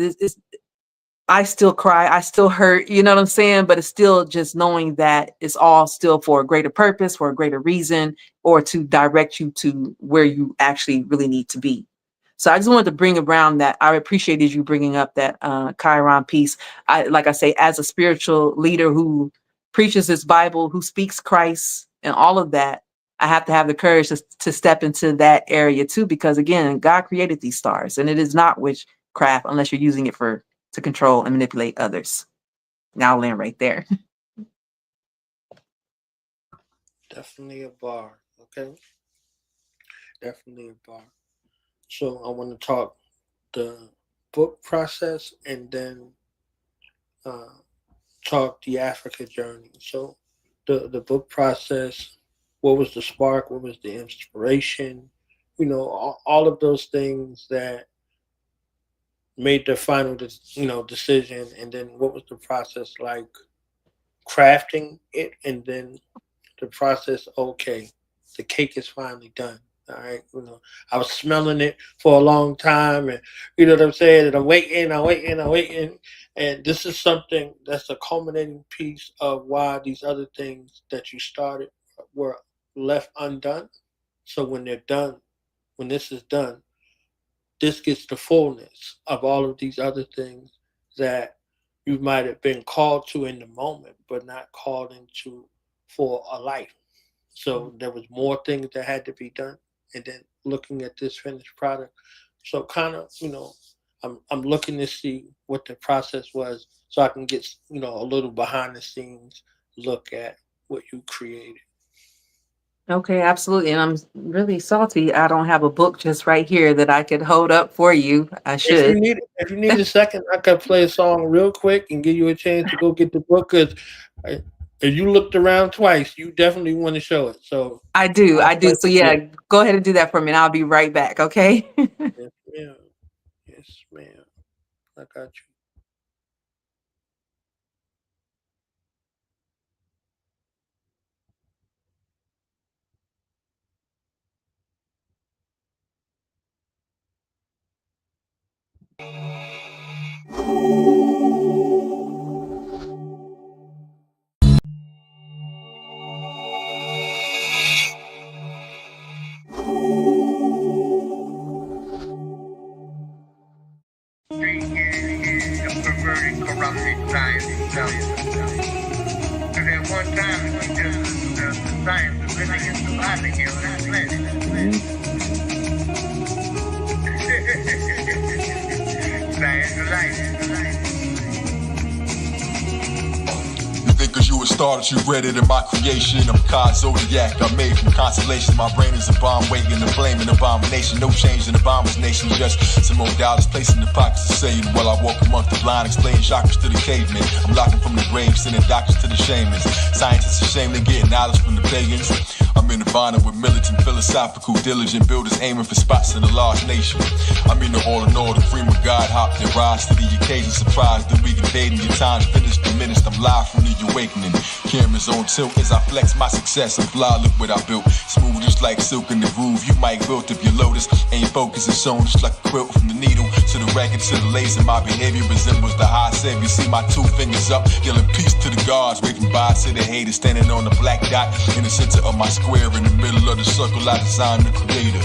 I still cry, I still hurt, you know what I'm saying? But it's still just knowing that it's all still for a greater purpose, for a greater reason, or to direct you to where you actually really need to be. So I just wanted to bring around that. I appreciated you bringing up that Chiron piece. Like I say, as a spiritual leader who preaches this Bible, who speaks Christ and all of that, I have to have the courage to step into that area too, because again, God created these stars, and it is not witchcraft unless you're using it to control and manipulate others. Now I'll land right there. Definitely a bar, okay? Definitely a bar. So I want to talk the book process and then talk the Africa journey. So the book process, what was the spark? What was the inspiration? You know, all of those things that made the final, decision, and then what was the process like crafting it, and then the process, okay, the cake is finally done. All right, I was smelling it for a long time, and you know what I'm saying, and I'm waiting, and this is something that's a culminating piece of why these other things that you started were left undone. So when they're done, when this is done, this gets the fullness of all of these other things that you might have been called to in the moment, but not called into for a life. So there was more things that had to be done. And then looking at this finished product. So kind of, I'm looking to see what the process was so I can get, a little behind the scenes look at what you created. Okay, absolutely. And I'm really salty I don't have a book just right here that I could hold up for you. I should. If you need a second, I could play a song real quick and give you a chance to go get the book, because if you looked around twice, you definitely want to show it. So I do. So yeah, go ahead and do that for me, and I'll be right back. Okay. Yes, ma'am. Yes, ma'am. I got you. Corrupted science. Because at one time it was just the science of living and surviving here on this planet. Science of life. knew it started, you read it in my creation. I'm God Zodiac, I'm made from consolation. My brain is a bomb waiting to blame an abomination. No change in the bomber's nation, just some more dollars placed in the pockets of Satan. While I walk amongst the blind, explaining chakras to the cavemen. I'm locking from the grave, sending doctors to the shamans. Scientists ashamed of getting knowledge from the pagans. I'm in Nirvana with militant, philosophical, diligent builders aiming for spots in a large nation. I'm in the all in all, the cream of God hopped and rise to the occasion. Surprised that we invading your time's finished, diminished. I'm live from the awakening. Cameras on tilt as I flex my success. I'm fly, look what I built. Smooth just like silk in the groove. You might wilt if your lotus ain't focused and sewn just like a quilt from the needle to the record to the lace. And my behavior resembles the high seven. You see my 2 fingers up, yelling peace to the gods. Waving bye to the haters, standing on the black dot in the center of my square. In the middle of the circle, I designed the creator.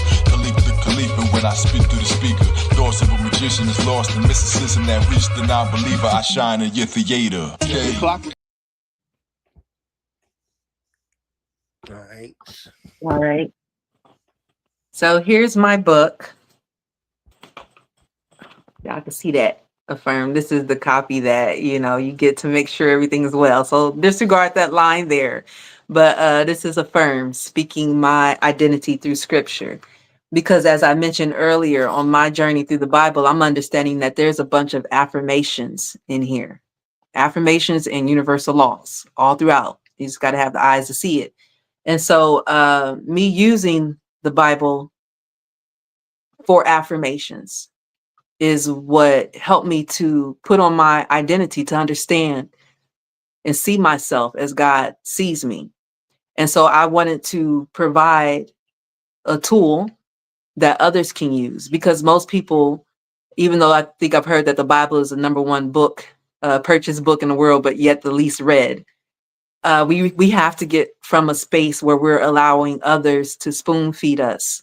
Khalifa, when I speak through the speaker. Thoughts of a magician is lost in mysticism that reached the non-believer. I shine in your theater. Okay. All right. So here's my book. Y'all can see that. Affirm. This is the copy that, you get to make sure everything is well. So disregard that line there. But this is Affirm, speaking my identity through scripture. Because as I mentioned earlier, on my journey through the Bible, I'm understanding that there's a bunch of affirmations in here. Affirmations and universal laws all throughout. You just got to have the eyes to see it. And so me using the Bible for affirmations is what helped me to put on my identity, to understand and see myself as God sees me. And so I wanted to provide a tool that others can use, because most people, even though I think I've heard that the Bible is the #1 book, purchased book in the world, but yet the least read, we have to get from a space where we're allowing others to spoon feed us.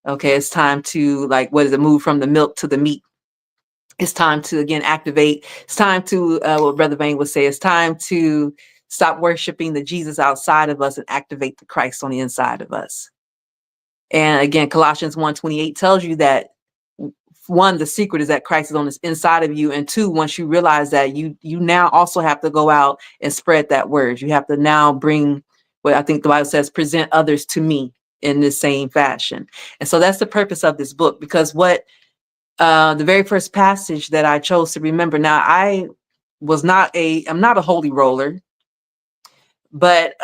Okay, it's time to, move from the milk to the meat. It's time to, again, activate. It's time to, what Brother Vane would say, it's time to stop worshiping the Jesus outside of us and activate the Christ on the inside of us. And again, Colossians 1:28 tells you that, 1, the secret is that Christ is on the inside of you. And 2, once you realize that, you now also have to go out and spread that word. You have to now bring what I think the Bible says, present others to me in the same fashion. And so that's the purpose of this book, because the very first passage that I chose to remember. Now, I'm not a holy roller, but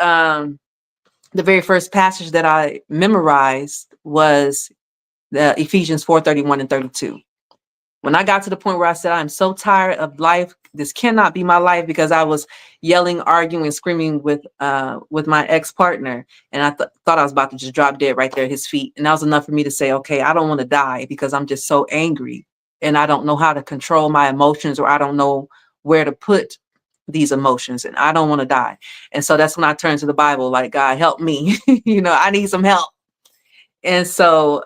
the very first passage that I memorized was the Ephesians 4:31 and 32. When I got to the point where I said, I'm so tired of life, this cannot be my life, because I was yelling, arguing, screaming with my ex-partner. And I thought I was about to just drop dead right there at his feet. And that was enough for me to say, okay, I don't want to die, because I'm just so angry and I don't know how to control my emotions, or I don't know where to put these emotions, and I don't want to die. And so that's when I turned to the Bible, like, God, help me. I need some help. And so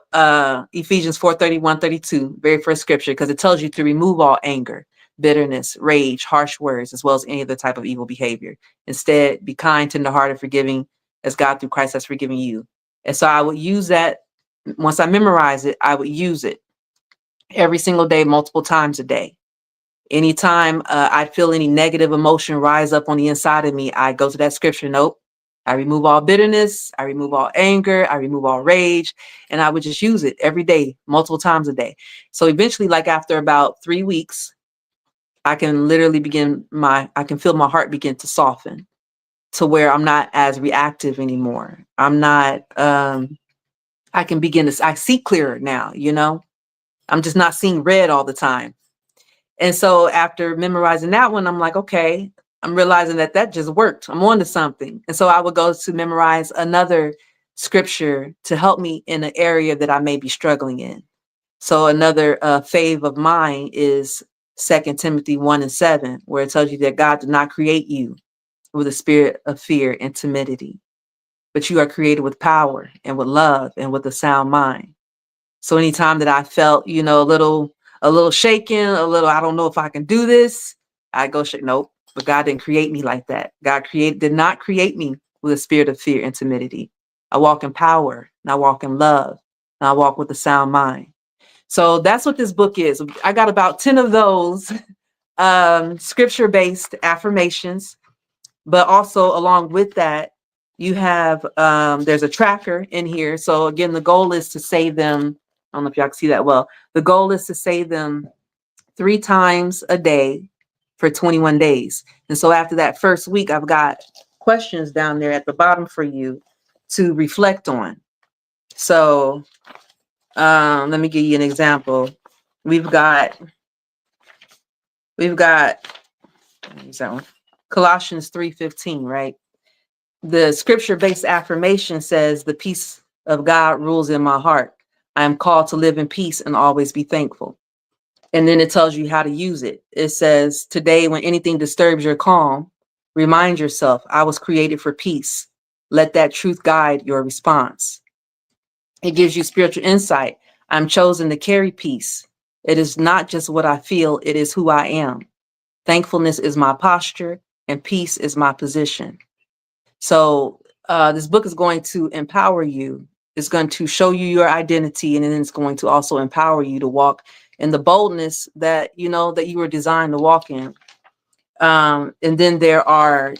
Ephesians 4:31, 32, very first scripture, because it tells you to remove all anger, bitterness, rage, harsh words, as well as any other type of evil behavior. Instead, be kind, tenderhearted, forgiving, as God through Christ has forgiven you. And so I would use that. Once I memorize it, I would use it every single day, multiple times a day. Anytime I feel any negative emotion rise up on the inside of me, I go to that scripture. Nope. I remove all bitterness. I remove all anger. I remove all rage. And I would just use it every day, multiple times a day. So eventually, after about 3 weeks, I can literally I can feel my heart begin to soften to where I'm not as reactive anymore. I'm not, I can begin I see clearer now, I'm just not seeing red all the time. And so after memorizing that one, I'm like, okay, I'm realizing that just worked. I'm on to something. And so I would go to memorize another scripture to help me in an area that I may be struggling in. So another fave of mine is 2 Timothy 1:7, where it tells you that God did not create you with a spirit of fear and timidity, but you are created with power and with love and with a sound mind. So anytime that I felt, a little shaken, I don't know if I can do this, I go, nope. But God didn't create me like that. God did not create me with a spirit of fear and timidity. I walk in power, and I walk in love, and I walk with a sound mind. So that's what this book is. I got about 10 of those scripture-based affirmations. But also along with that, you have there's a tracker in here. So again, the goal is to save them. I don't know if y'all can see that well. The goal is to save them 3 times a day for 21 days. And so after that first week, I've got questions down there at the bottom for you to reflect on. So let me give you an example. We've got use that one. Colossians 3:15, right? The scripture-based affirmation says, the peace of God rules in my heart. I am called to live in peace and always be thankful. And then it tells you how to use it. It says, today, when anything disturbs your calm, remind yourself, I was created for peace. Let that truth guide your response. It gives you spiritual insight. I'm chosen to carry peace. It is not just what I feel, it is who I am. Thankfulness is my posture and peace is my position. So this book is going to empower you. It's going to show you your identity, and then it's going to also empower you to walk in the boldness that you know that you were designed to walk in. And then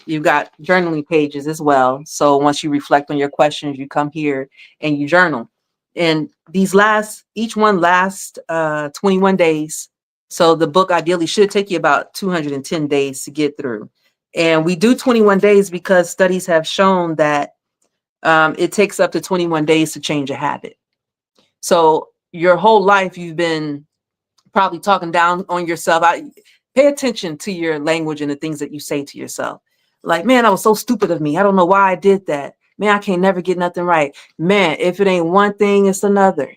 you've got journaling pages as well. So once you reflect on your questions, you come here and you journal. And each one lasts 21 days. So the book ideally should take you about 210 days to get through. And we do 21 days because studies have shown that it takes up to 21 days to change a habit. So your whole life, you've been probably talking down on yourself. Pay attention to your language and the things that you say to yourself. Like, man, I was so stupid of me. I don't know why I did that. Man, I can't never get nothing right. Man, if it ain't one thing, it's another.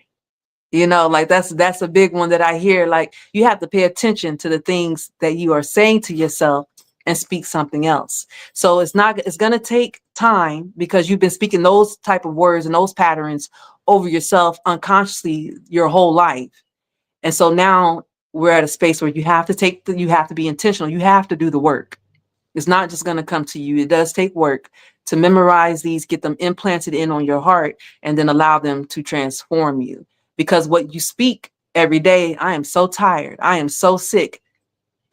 Like that's a big one that I hear. Like, you have to pay attention to the things that you are saying to yourself and speak something else. So it's going to take time because you've been speaking those type of words and those patterns over yourself unconsciously your whole life. And so now we're at a space where you have to be intentional. You have to do the work. It's not just going to come to you. It does take work to memorize these, get them implanted in on your heart, and then allow them to transform you. Because what you speak every day, I am so tired. I am so sick.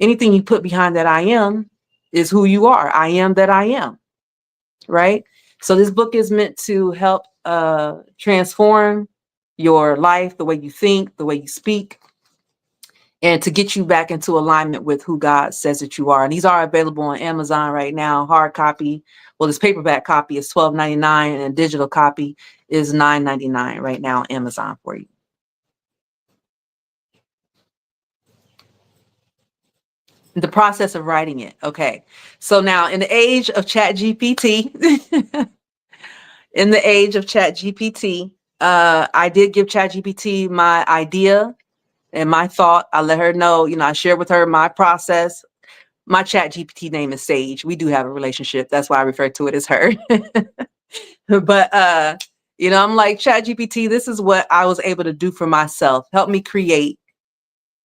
Anything you put behind that I am is who you are. I am that I am. Right? So this book is meant to help transform your life, the way you think, the way you speak, and to get you back into alignment with who God says that you are. And these are available on Amazon right now. Hard copy, well, this paperback copy is $12.99 and a digital copy is $9.99 right now on Amazon for you. The process of writing it. Okay. So now in the age of ChatGPT, I did give ChatGPT my idea and my thought. I let her know, I shared with her my process. My ChatGPT name is Sage. We do have a relationship. That's why I refer to it as her. But, I'm like, ChatGPT, this is what I was able to do for myself. Help me create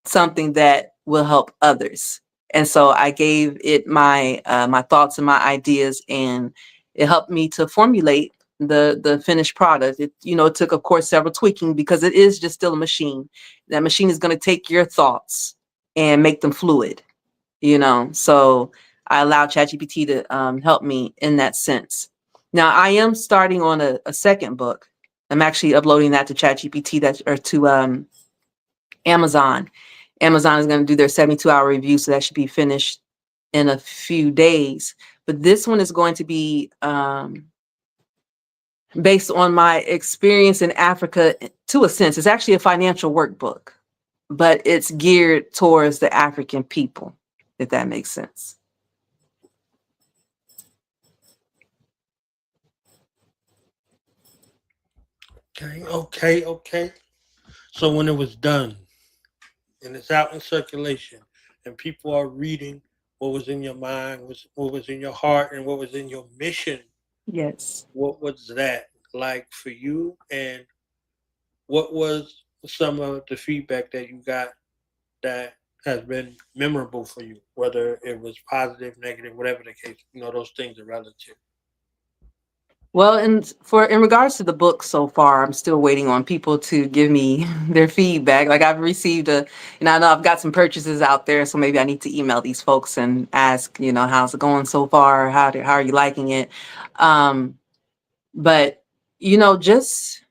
something that will help others. And so I gave it my thoughts and my ideas, and it helped me to formulate the finished product. It took, of course, several tweaking because it is just still a machine. That machine is going to take your thoughts and make them fluid. So I allowed ChatGPT to help me in that sense. Now I am starting on a second book. I'm actually uploading that to ChatGPT to Amazon. Amazon is going to do their 72-hour review, so that should be finished in a few days. But this one is going to be based on my experience in Africa. To a sense, it's actually a financial workbook, but it's geared towards the African people, if that makes sense. Okay. So when it was done and it's out in circulation and people are reading what was in your mind, what was in your heart, and what was in your mission. Yes. What was that like for you? And what was some of the feedback that you got that has been memorable for you, whether it was positive, negative, whatever the case, those things are relative. Well, in regards to the book so far, I'm still waiting on people to give me their feedback. Like I've received and I know I've got some purchases out there, so maybe I need to email these folks and ask, how's it going so far? How are you liking it? But just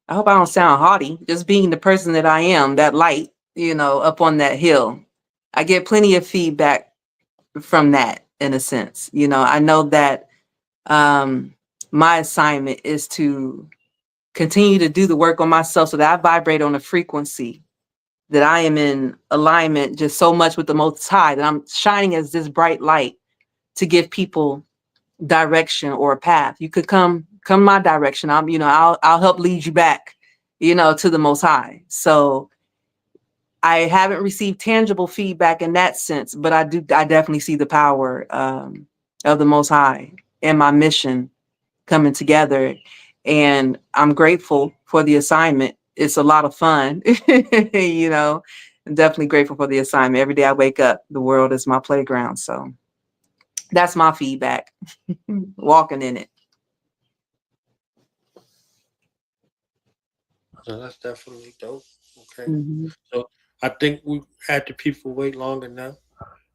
I hope I don't sound haughty, just being the person that I am, that light, up on that hill. I get plenty of feedback from that in a sense. I know that my assignment is to continue to do the work on myself so that I vibrate on a frequency that I am in alignment just so much with the Most High that I'm shining as this bright light to give people direction or a path. You could come my direction. I'll help lead you back, to the Most High. So I haven't received tangible feedback in that sense, but I definitely see the power of the Most High and my mission coming together. And I'm grateful for the assignment. It's a lot of fun, I'm definitely grateful for the assignment. Every day I wake up, the world is my playground. So that's my feedback, walking in it. So that's definitely dope. Okay. So I think we had the people wait long enough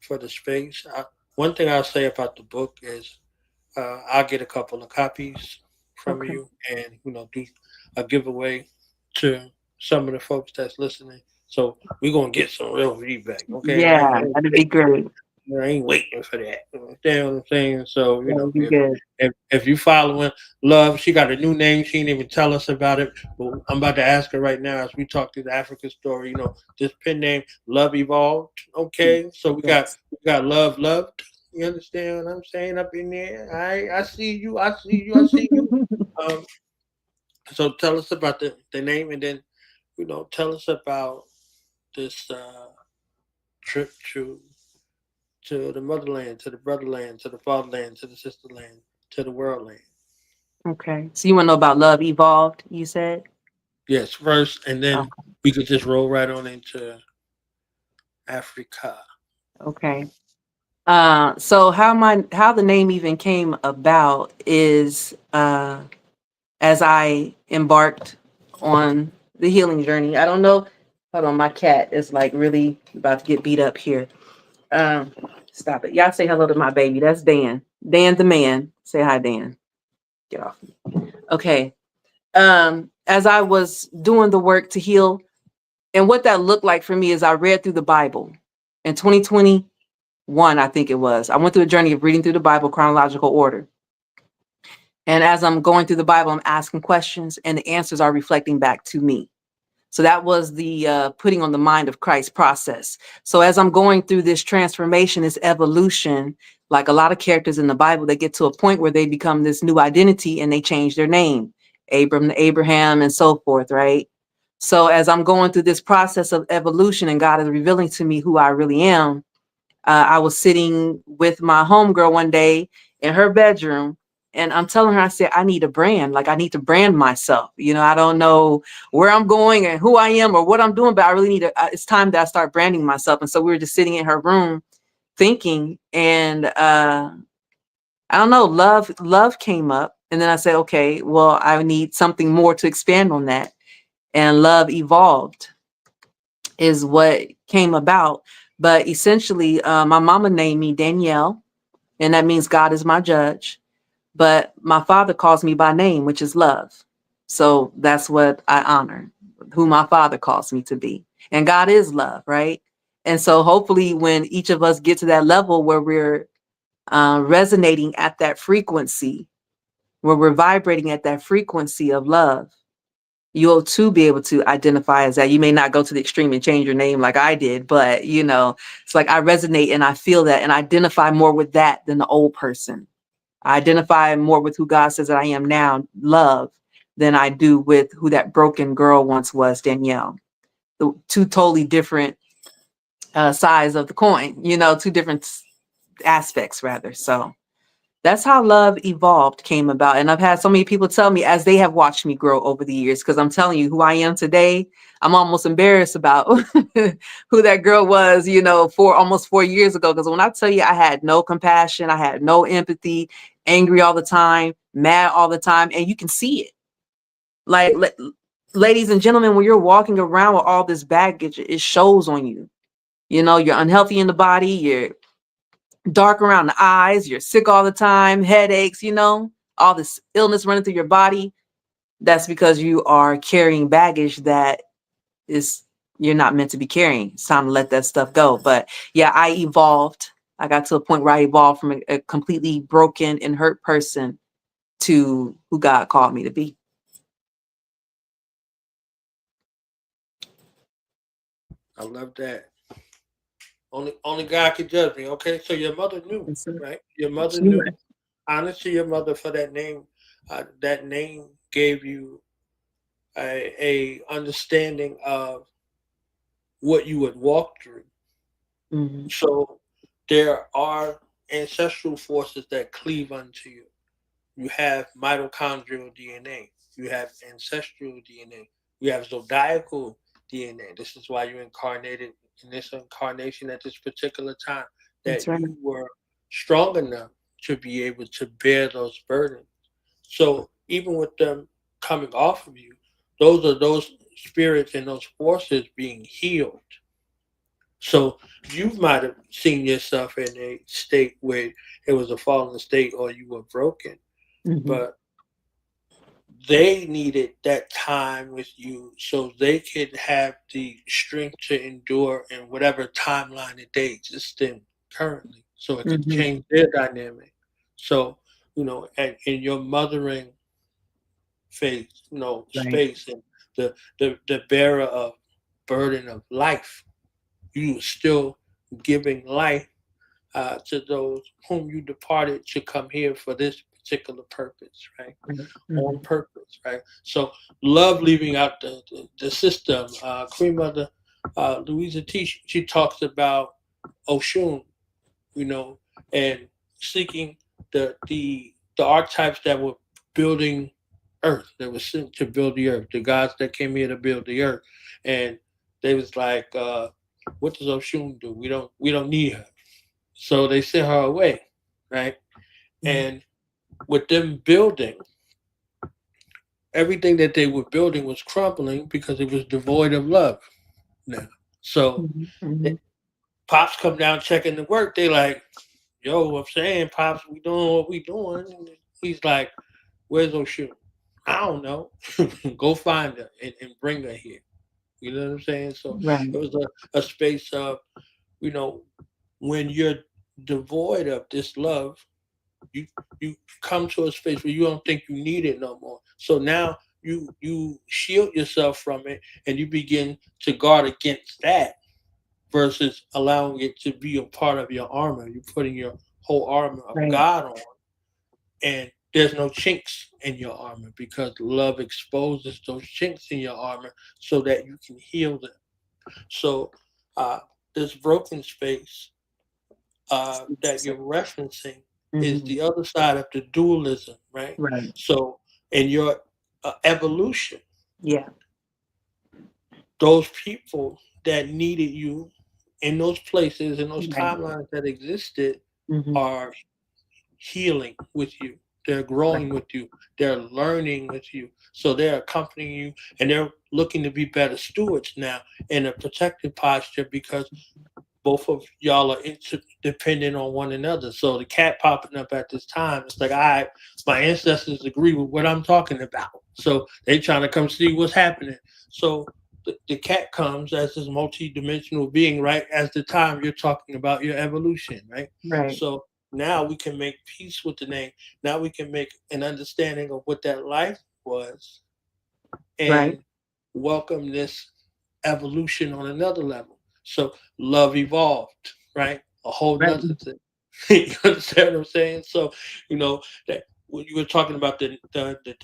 for the space. One thing I'll say about the book is I'll get a couple of copies from you and, do a giveaway to some of the folks that's listening. So we're going to get some real feedback. Okay. Yeah, that'd be great. I ain't waiting for that. You know what I'm saying? So, Good. if you following Love, she got a new name. She didn't even tell us about it. But I'm about to ask her right now as we talk through the Africa story. This pen name, Love Evolved. Okay. So we got Love Loved. You understand what I'm saying up in there? I see you. I see you. I see you. So tell us about the name and then, tell us about this trip to the motherland, to the brotherland, to the fatherland, to the sisterland, to the world land. Okay. So you want to know about Love Evolved, you said? Yes, first, and then we could just roll right on into Africa. Okay. So how the name even came about is as I embarked on the healing journey. I don't know. Hold on, my cat is like really about to get beat up here. Stop it. Y'all say hello to my baby. That's Dan. Dan the man. Say hi, Dan. Get off me. Okay. As I was doing the work to heal, and what that looked like for me is I read through the Bible in 2021, I think it was. I went through a journey of reading through the Bible chronological order. And as I'm going through the Bible, I'm asking questions and the answers are reflecting back to me. So that was the putting on the mind of Christ process. So as I'm going through this transformation, this evolution, like a lot of characters in the Bible, they get to a point where they become this new identity and they change their name, Abram to Abraham and so forth, right? So as I'm going through this process of evolution and God is revealing to me who I really am, I was sitting with my homegirl one day in her bedroom. And I'm telling her, I said, I need a brand. Like I need to brand myself. I don't know where I'm going and who I am or what I'm doing, but I really need it's time that I start branding myself. And so we were just sitting in her room thinking, and I don't know, love came up. And then I said, okay, well, I need something more to expand on that. And Love Evolved is what came about. But essentially, my mama named me Danielle, and that means God is my judge. But my father calls me by name, which is Love. So that's what I honor, who my father calls me to be. And God is love, right? And so hopefully when each of us get to that level where we're resonating at that frequency, where we're vibrating at that frequency of love, you'll too be able to identify as that. You may not go to the extreme and change your name like I did, but it's like I resonate and I feel that and identify more with that than the old person. I identify more with who God says that I am now, Love, than I do with who that broken girl once was, Danielle. The two totally different sides of the coin, two different aspects rather. So that's how Love Evolved came about. And I've had so many people tell me as they have watched me grow over the years, because I'm telling you who I am today, I'm almost embarrassed about who that girl was, for almost 4 years ago. Because when I tell you I had no compassion, I had no empathy, angry all the time, mad all the time, and you can see it. Like, ladies and gentlemen, when you're walking around with all this baggage, it shows on you. You know, you're unhealthy in the body, you're dark around the eyes, you're sick all the time, headaches, you know, all this illness running through your body. That's because you are carrying baggage that is you're not meant to be carrying. It's time to let that stuff go. But yeah, I evolved. I got to a point where I evolved from a completely broken and hurt person to who God called me to be. I love that. Only God can judge me. Okay, so your mother knew, right? Your mother knew. Honest to your mother for that name. That name gave you a understanding of what you would walk through. Mm-hmm. So there are ancestral forces that cleave unto you. You have mitochondrial DNA. You have ancestral DNA. You have zodiacal DNA. This is why you incarnated in this incarnation at this particular time, That's that right. you were strong enough to be able to bear those burdens. So even with them coming off of you, those are those spirits and those forces being healed. So you might have seen yourself in a state where it was a fallen state or you were broken, Mm-hmm. but they needed that time with you so they could have the strength to endure in whatever timeline that they exist in currently, so it could Mm-hmm. change their dynamic. So, you know, and in your mothering phase, you know, Right. space and the bearer of burden of life, you were still giving life to those whom you departed to come here for this particular purpose, right? Mm-hmm. On purpose, right? So love leaving out the system. Queen Mother Louisa T, she talks about Oshun, you know, and seeking the archetypes that were building earth, that were sent to build the earth, the gods that came here to build the earth. And they was like, what does Oshun do? We don't need her. So they sent her away, right? Mm-hmm. And with them building, everything that they were building was crumbling because it was devoid of love now. So Mm-hmm. Pops come down checking the work. They like, yo, I'm saying, Pops, we doing what we doing. And he's like, where's Oshun? I don't know. Go find her and bring her here. You know what I'm saying? So Right. it was a space of, you know, when you're devoid of this love, you come to a space where you don't think you need it no more. So now you shield yourself from it and you begin to guard against that versus allowing it to be a part of your armor. You're putting your whole armor of Right. God on, and there's no chinks in your armor because love exposes those chinks in your armor so that you can heal them. So this broken space that you're referencing is Mm-hmm. the other side of the dualism, right? Right. So in your evolution, Yeah. those people that needed you in those places, in those Right. timelines that existed, Mm-hmm. are healing with you. They're growing with you. They're learning with you. So they're accompanying you and they're looking to be better stewards now in a protective posture because both of y'all are interdependent on one another. So the cat popping up at this time, it's like, all right, my ancestors agree with what I'm talking about. So they trying to come see what's happening. So the cat comes as this multi-dimensional being, right? As the time you're talking about your evolution, right? Right. So now we can make peace with the name. Now we can make an understanding of what that life was Right. and welcome this evolution on another level. So love evolved, right? A whole Right. nother thing. You understand what I'm saying? So, you know, that when you were talking about the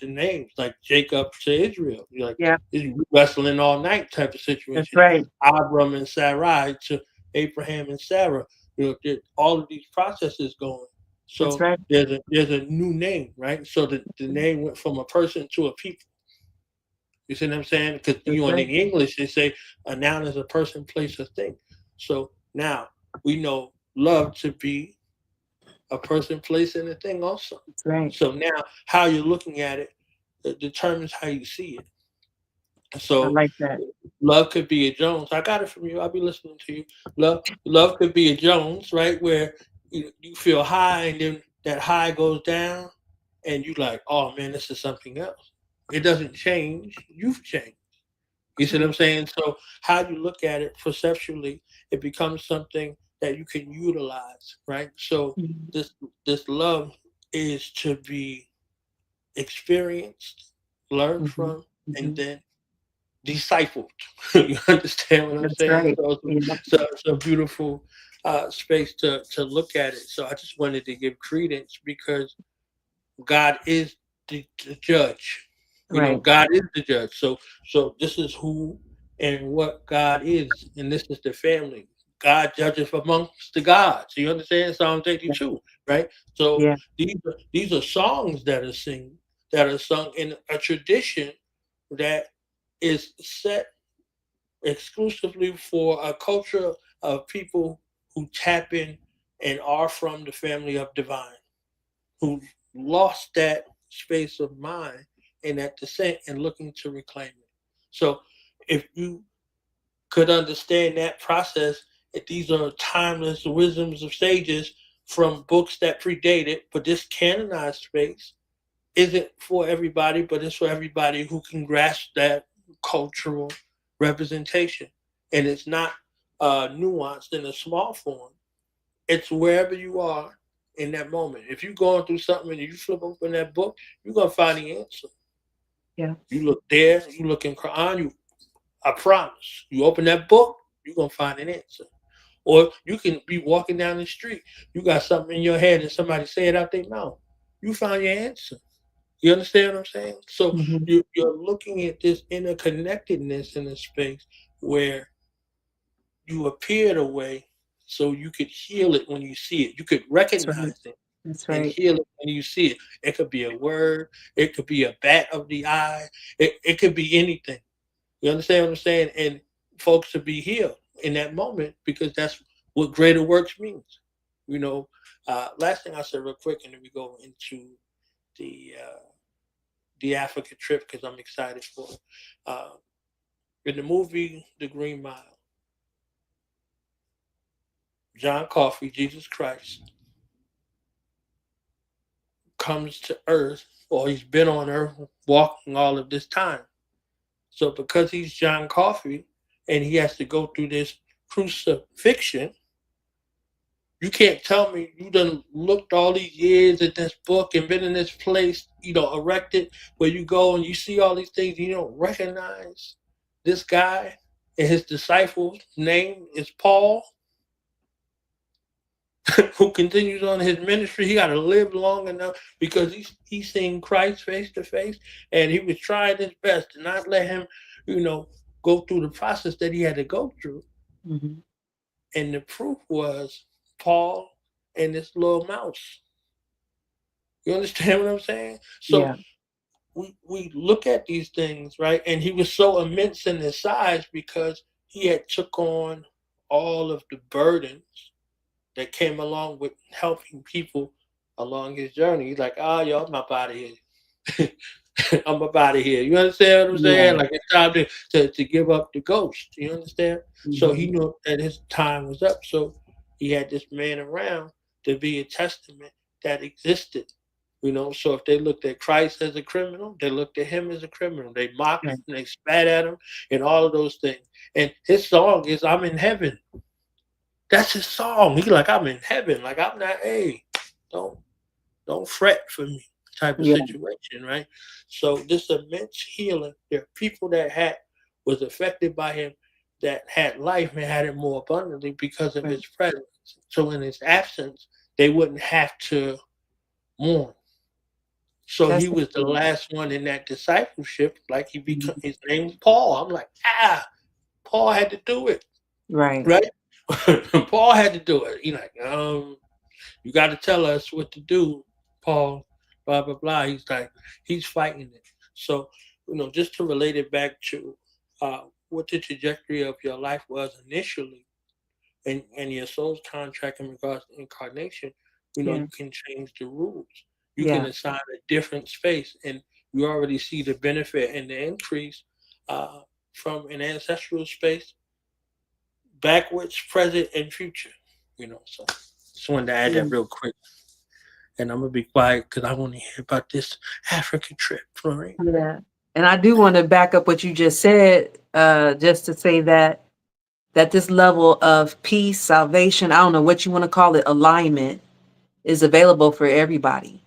names like Jacob to Israel, you're like Yeah. it's wrestling all night type of That's situation. right. Abram and Sarai to Abraham and Sarah. You know, all of these processes going. That's So right. there's a new name, right? So the name went from a person to a people. You see what I'm saying? Because That's you know, in right. English they say a noun is a person, place, or thing. So now we know love to be a person, place, and a thing also. That's right. So now how you're looking at it determines how you see it. I So like that. love could be a Jones. I got it from you. I'll be listening to you. Love could be a Jones, right? Where you feel high and then that high goes down and you like, oh man, this is something else. It doesn't change. You've changed. You see what I'm saying? So how you look at it perceptually, it becomes something that you can utilize, right? So Mhm. this this love is to be experienced, learned Mhm. from, and Mhm. then discipled. You understand what I'm That's saying? right. So Yeah. it's a beautiful space to look at it. So I just wanted to give credence because God is the judge. You know, Right. God is the judge. So this is who and what God is, and this is the family. God judges amongst the gods. You understand? Psalm Yeah. 82, right? So Yeah. these are songs that are sung in a tradition that is set exclusively for a culture of people who tap in and are from the family of divine, who lost that space of mind and that descent and looking to reclaim it. So if you could understand that process, that these are timeless wisdoms of sages from books that predated, but this canonized space isn't for everybody, but it's for everybody who can grasp that cultural representation. And it's not nuanced in a small form. It's wherever you are in that moment. If you're going through something and you flip open that book, you're gonna find the answer. Yeah. You look there, you look in Quran, I promise. You open that book, you're gonna find an answer. Or you can be walking down the street, you got something in your head and somebody say it out their mouth. You find your answer. You understand what I'm saying? So Mhm. you're looking at this interconnectedness in a space where you appeared a way so you could heal it when you see it. You could That's right. recognize it That's and right. heal it when you see it. It could be a word, it could be a bat of the eye, it could be anything. You understand what I'm saying? And folks to be healed in that moment because that's what greater works means. You know, last thing I said real quick, and then we go into the Africa trip because I'm excited for it. In the movie The Green Mile, John Coffey, Jesus Christ, comes to Earth, or he's been on Earth walking all of this time. So because he's John Coffey and he has to go through this crucifixion, you can't tell me you done looked all these years at this book and been in this place, erected where you go and you see all these things, you don't recognize this guy and his disciples' name is Paul, who continues on his ministry. He got to live long enough because he's seen Christ face to face, and he was trying his best to not let him, go through the process that he had to go through. Mhm. And the proof was Paul and this little mouse. You understand what I'm saying? So Yeah. we look at these things, right? And he was so immense in his size because he had took on all of the burdens that came along with helping people along his journey. He's like, oh, yo, I'm up out of here. I'm up out of here. You understand what I'm Yeah. saying? Like it's time to give up the ghost. You understand? So he Mhm. knew that his time was up. So he had this man around to be a testament that existed. So if they looked at Christ as a criminal, they looked at him as a criminal. They mocked Right. him, they spat at him, and all of those things. And his song is "I'm in heaven." That's his song. He's like, "I'm in heaven." Like I'm not. Hey, don't don't fret for me. Type of Yeah. situation, right? So this immense healing. There are people that was affected by him that had life and had it more abundantly because of Right. his presence. So in his absence, they wouldn't have to mourn. So That's he was the interesting. last one in that discipleship. Like he become Mhm. his name's Paul. I'm like, Paul had to do it, Right. right? Paul had to do it. He like, you got to tell us what to do, Paul. Blah blah blah. He's fighting it. So just to relate it back to what the trajectory of your life was initially, and your soul's contract in regards to incarnation, You know, Yeah. you can change the rules. You Yeah. can assign a different space, and you already see the benefit and the increase from an ancestral space, backwards, present, and future. You know, so just wanted to add Yeah. that real quick. And I'm gonna be quiet because I want to hear about this Africa trip, Florine. Yeah. And I do want to back up what you just said, just to say that this level of peace, salvation, I don't know what you want to call it, alignment is available for everybody.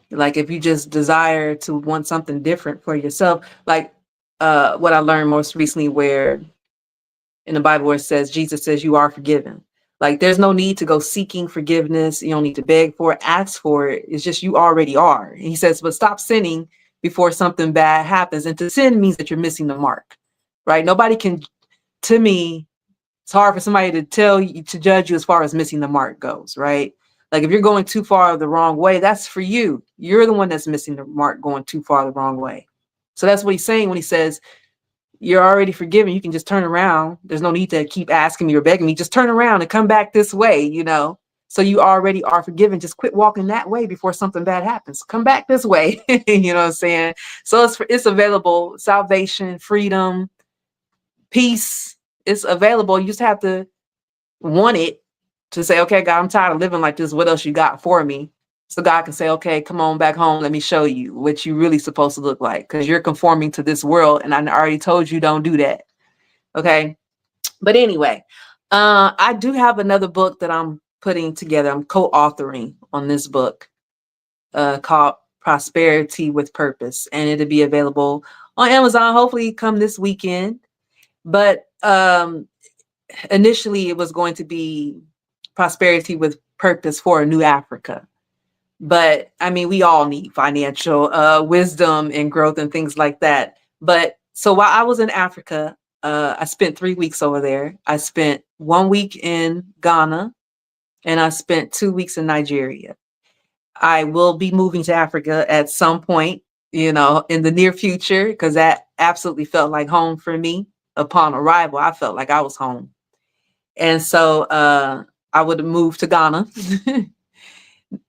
Like if you just desire to want something different for yourself, like what I learned most recently where in the Bible where it says, Jesus says you are forgiven. Like there's no need to go seeking forgiveness. You don't need to beg for it, ask for it. It's just you already are. And he says, but stop sinning before something bad happens. And to sin means that you're missing the mark, right? Nobody can, to me, it's hard for somebody to tell you, to judge you as far as missing the mark goes, right? Like if you're going too far the wrong way, that's for you. You're the one that's missing the mark going too far the wrong way. So that's what he's saying when he says, you're already forgiven. You can just turn around. There's no need to keep asking me or begging me. Just turn around and come back this way, you know? So you already are forgiven. Just quit walking that way before something bad happens. Come back this way. You know what I'm saying? So it's available. Salvation, freedom, peace. It's available. You just have to want it to say, okay, God, I'm tired of living like this. What else you got for me? So God can say, okay, come on back home. Let me show you what you really supposed to look like because you're conforming to this world. And I already told you don't do that. Okay. But anyway, I do have another book that I'm putting together. I'm co-authoring on this book called Prosperity with Purpose. And it'll be available on Amazon, hopefully come this weekend. But initially it was going to be Prosperity with Purpose for a New Africa. But I mean, we all need financial wisdom and growth and things like that. But so while I was in Africa, I spent 3 weeks over there. I spent 1 week in Ghana and I spent 2 weeks in Nigeria. I will be moving to Africa at some point, you know, in the near future, because that absolutely felt like home for me. Upon arrival, I felt like I was home. And so I would move to Ghana.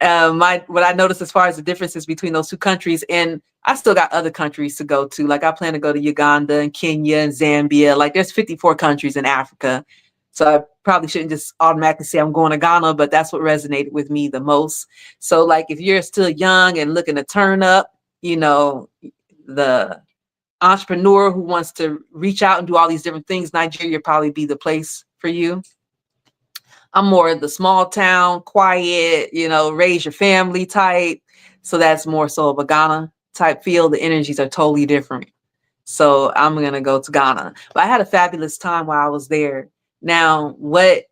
What I noticed as far as the differences between those two countries, and I still got other countries to go to. Like I plan to go to Uganda and Kenya and Zambia. Like there's 54 countries in Africa. So I probably shouldn't just automatically say I'm going to Ghana, but that's what resonated with me the most. So like if you're still young and looking to turn up, you know, the entrepreneur who wants to reach out and do all these different things, Nigeria probably be the place for you. I'm more the small town, quiet, you know, raise your family type. So that's more so of a Ghana type feel. The energies are totally different. So I'm going to go to Ghana. But I had a fabulous time while I was there. Now, what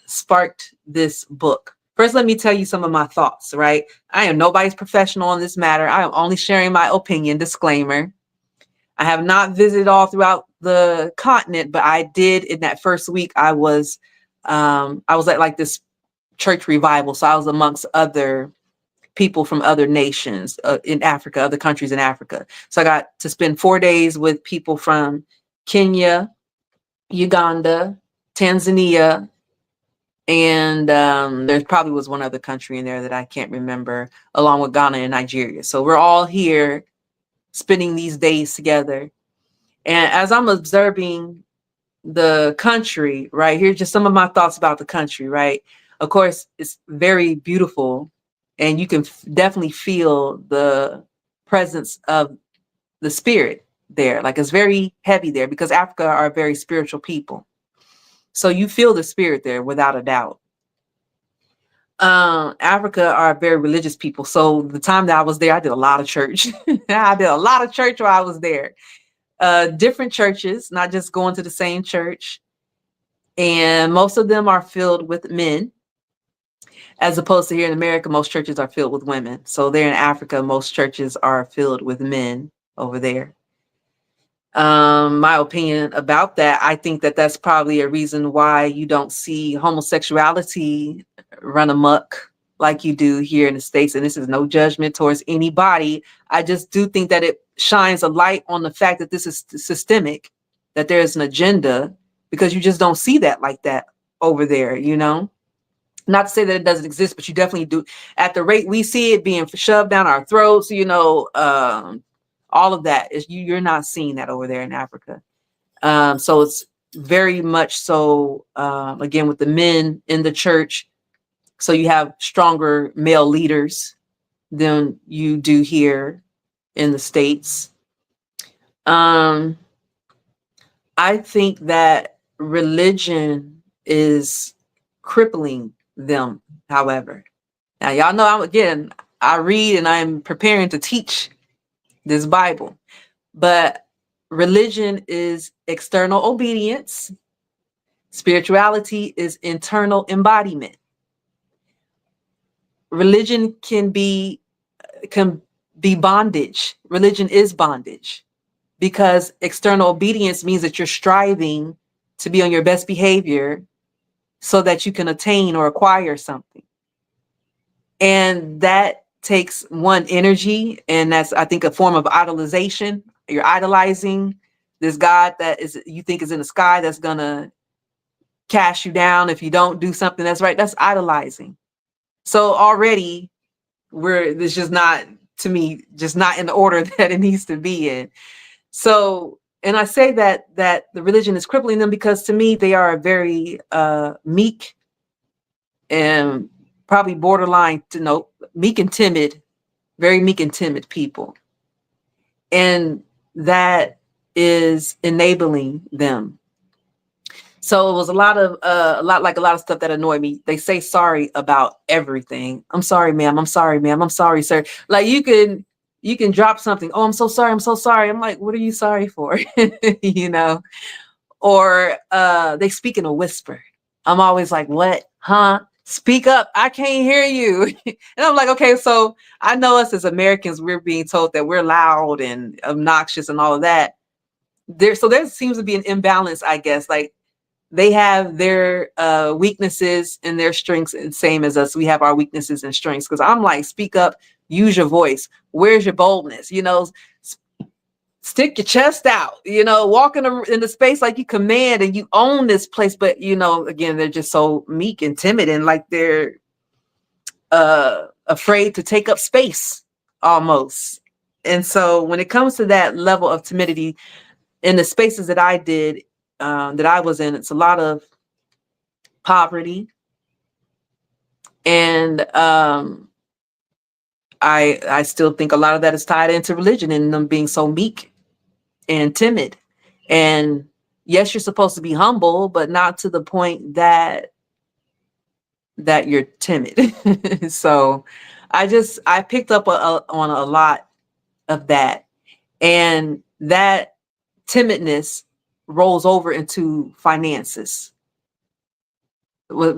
sparked this book? First, let me tell you some of my thoughts, right? I am nobody's professional on this matter. I am only sharing my opinion, disclaimer. I have not visited all throughout the continent, but I did in that first week. I was at like this church revival. So I was amongst other people from other nations in Africa, other countries in Africa. So I got to spend 4 days with people from Kenya, Uganda, Tanzania, and there probably was one other country in there that I can't remember, along with Ghana and Nigeria. So we're all here spending these days together. And as I'm observing the country, right, here's just some of my thoughts about the country, right? Of course, it's very beautiful and you can definitely feel the presence of the spirit there. Like it's very heavy there because Africa are very spiritual people. So you feel the spirit there without a doubt. Africa are very religious people. So the time that I was there, I did a lot of church. I did a lot of church while I was there. Different churches, not just going to the same church. And most of them are filled with men, as opposed to here in America, most churches are filled with women. So there in Africa, most churches are filled with men over there. My opinion about that, I think that that's probably a reason why you don't see homosexuality run amok like you do here in the States. And this is no judgment towards anybody. I just do think that it shines a light on the fact that this is systemic, that there's an agenda, because you just don't see that like that over there, you know? Not to say that it doesn't exist, but you definitely do. At the rate we see it being shoved down our throats, all of that is you're not seeing that over there in Africa. So it's very much so, again, with the men in the church. So you have stronger male leaders than you do here in the States. I think that religion is crippling them, however. Now, y'all know I read and I'm preparing to teach this Bible, but religion is external obedience. Spirituality is internal embodiment. Religion can be bondage. Religion is bondage because external obedience means that you're striving to be on your best behavior so that you can attain or acquire something. And that takes one energy, and that's, I think, a form of idolization. You're idolizing this God that you think is in the sky that's gonna cast you down if you don't do something that's right. That's idolizing. So already this just not, to me, just not in the order that it needs to be in. So, and I say that the religion is crippling them because to me, they are very meek and probably borderline meek and timid, very meek and timid people. And that is enabling them. So it was a lot of stuff that annoyed me. They say sorry about everything. I'm sorry, ma'am. I'm sorry, ma'am. I'm sorry, sir. Like you can drop something. Oh, I'm so sorry. I'm so sorry. I'm like, what are you sorry for? Or they speak in a whisper. I'm always like, what? Huh? Speak up. I can't hear you. And I'm like, okay, so I know us as Americans, we're being told that we're loud and obnoxious and all of that. There seems to be an imbalance, I guess. Like they have their weaknesses and their strengths, and same as us. We have our weaknesses and strengths. Because I'm like, speak up, use your voice. Where's your boldness? Stick your chest out. Walk in the space like you command and you own this place. But again, they're just so meek and timid and like they're afraid to take up space almost. And so when it comes to that level of timidity in the spaces that I did, that I was in, it's a lot of poverty. And I still think a lot of that is tied into religion and them being so meek and timid. And yes, you're supposed to be humble, but not to the point that you're timid. So I picked up on a lot of that. And that timidness rolls over into finances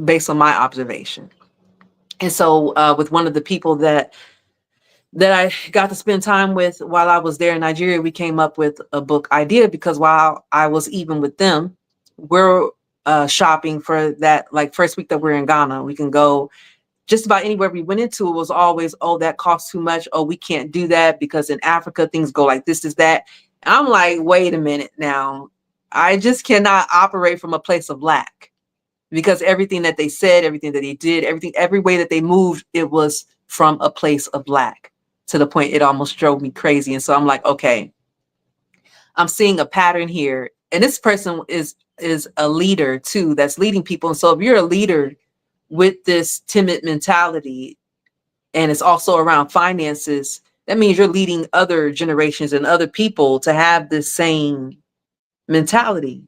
based on my observation. And so with one of the people that I got to spend time with while I was there in Nigeria, we came up with a book idea because while I was even with them, we're shopping for that, like first week that we're in Ghana, we can go just about anywhere we went into. It was always, oh, that costs too much. Oh, we can't do that because in Africa, things go like this is that. I'm like, wait a minute now. I just cannot operate from a place of lack because everything that they said, everything that they did, every way that they moved, it was from a place of lack to the point it almost drove me crazy. And so I'm like, okay, I'm seeing a pattern here. And this person is a leader too, that's leading people. And so if you're a leader with this timid mentality and it's also around finances, that means you're leading other generations and other people to have this same mentality.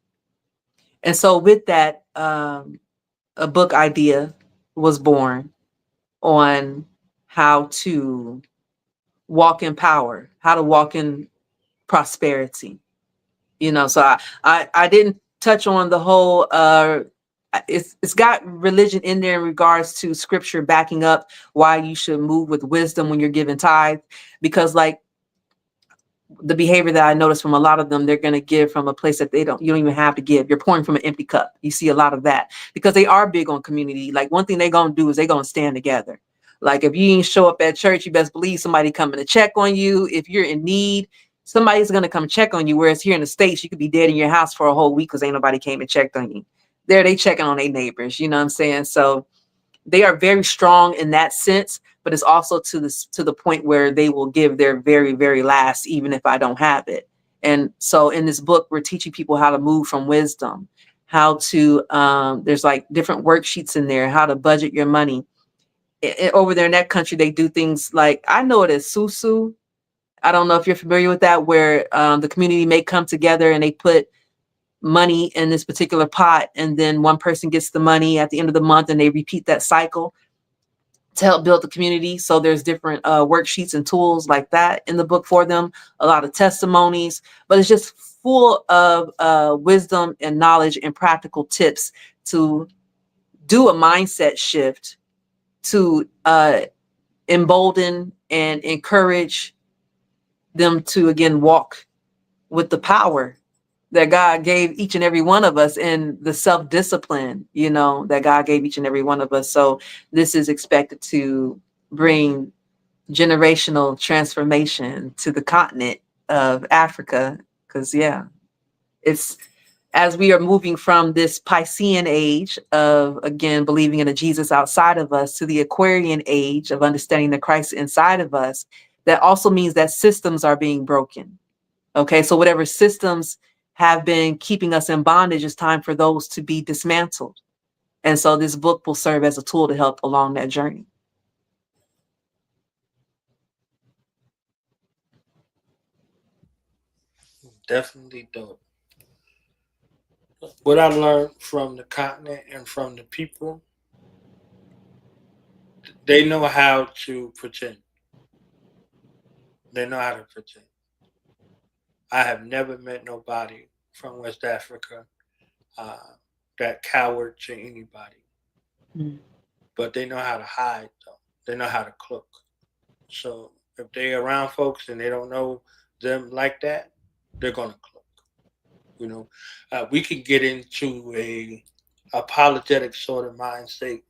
And so with that, a book idea was born on how to walk in power, how to walk in prosperity. So I didn't touch on the whole, it's got religion in there in regards to scripture backing up why you should move with wisdom when you're given tithe, because like the behavior that I noticed from a lot of them, they're going to give from a place that you don't even have to give. You're pouring from an empty cup. You see a lot of that because they are big on community. Like one thing they're going to do is they're going to stand together. Like if you ain't show up at church, you best believe somebody coming to check on you. If you're in need, somebody's going to come check on you. Whereas here in the States, you could be dead in your house for a whole week because ain't nobody came and checked on you. There they checking on their neighbors. You know what I'm saying? So they are very strong in that sense, but it's also to the point where they will give their very, very last, even if I don't have it. And so in this book, we're teaching people how to move from wisdom, how to, there's like different worksheets in there, how to budget your money. Over there in that country, they do things like, I know it as susu. I don't know if you're familiar with that, where the community may come together and they put money in this particular pot, and then one person gets the money at the end of the month, and they repeat that cycle to help build the community. So there's different worksheets and tools like that in the book for them, a lot of testimonies, but it's just full of wisdom and knowledge and practical tips to do a mindset shift, to embolden and encourage them to, again, walk with the power that God gave each and every one of us, and the self-discipline, that God gave each and every one of us. So this is expected to bring generational transformation to the continent of Africa. Because, it's as we are moving from this Piscean age of, again, believing in a Jesus outside of us, to the Aquarian age of understanding the Christ inside of us, that also means that systems are being broken. Okay, so whatever systems have been keeping us in bondage, it's time for those to be dismantled. And so this book will serve as a tool to help along that journey. Definitely dope. What I learned from the continent and from the people, they know how to pretend. They know how to pretend. I have never met nobody from West Africa that cowered to anybody. But they know how to hide, though. They know how to cloak. So if they're around folks and they don't know them like that, they're gonna cloak. We can get into a apologetic sort of mind state,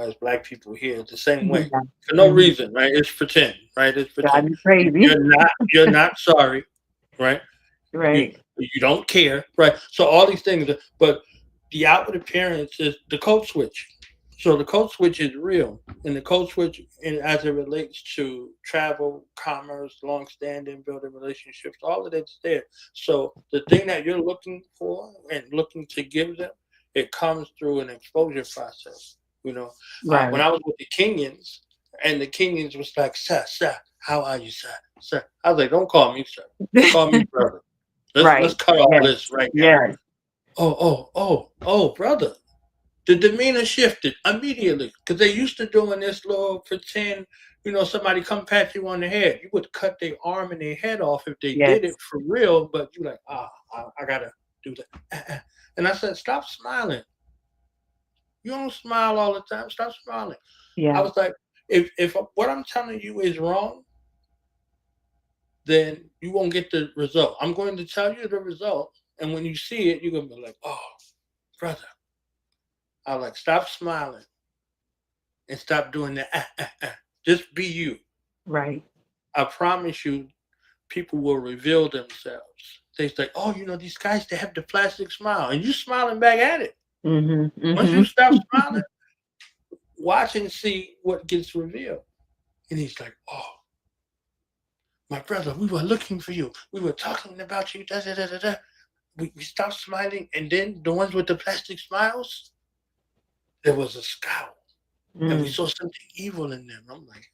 as Black people here, the same way for no reason, right? It's pretend, right? It's pretend. Crazy. You're not sorry, right? Right. You don't care, right? So all these things, but the outward appearance is the code switch. So the code switch is real, and the code switch, as it relates to travel, commerce, long-standing, building relationships, all of that's there. So the thing that you're looking for and looking to give them, it comes through an exposure process. Right. When I was with the Kenyans, and the Kenyans was like, "Sir, how are you, sir? Sir," I was like, "Don't call me sir, call me brother. Let's cut all this right now." Oh, brother. The demeanor shifted immediately, because they used to doing this little pretend, somebody come pat you on the head. You would cut their arm and their head off if they did it for real, but you're like, I gotta do that. And I said, stop smiling. You don't smile all the time. Stop smiling. I was like, if what I'm telling you is wrong, then you won't get the result. I'm going to tell you the result, and when you see it, you're gonna be like, oh, brother. I was like, stop smiling and stop doing that. Just be you. Right. I promise you, people will reveal themselves. They say, oh, these guys, they have the plastic smile, and you smiling back at it. Once you stop smiling, watch and see what gets revealed. And he's like, oh, my brother, we were looking for you. We were talking about you. Da, da, da, da, da. We stopped smiling, and then the ones with the plastic smiles, there was a scowl, and we saw something evil in them. I'm like,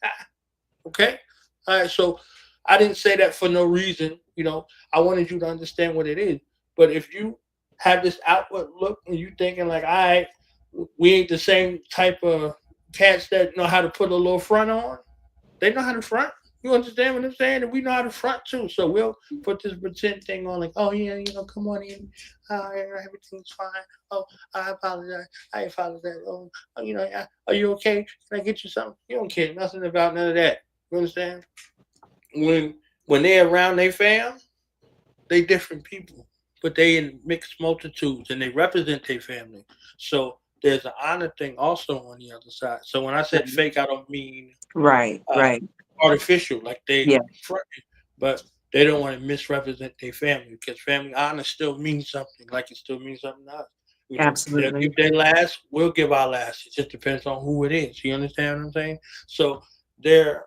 okay, all right. So I didn't say that for no reason. I wanted you to understand what it is. But if you have this outward look and you thinking like, all right, we ain't the same type of cats that know how to put a little front on. They know how to front. You understand what I'm saying? And we know how to front too. So we'll put this pretend thing on, like, oh yeah, come on in. Everything's fine. Oh, I apologize. Oh, are you okay? Can I get you something? You don't care nothing about none of that. You understand? When they're around their fam, they different people, but they in mixed multitudes and they represent their family. So there's an honor thing also on the other side. So when I said fake, I don't mean right. Artificial, like they fronted, but they don't want to misrepresent their family, because family honor still means something, like it still means something to us. You know, they'll Absolutely. give their last, we'll give our last. It just depends on who it is. You understand what I'm saying? So there are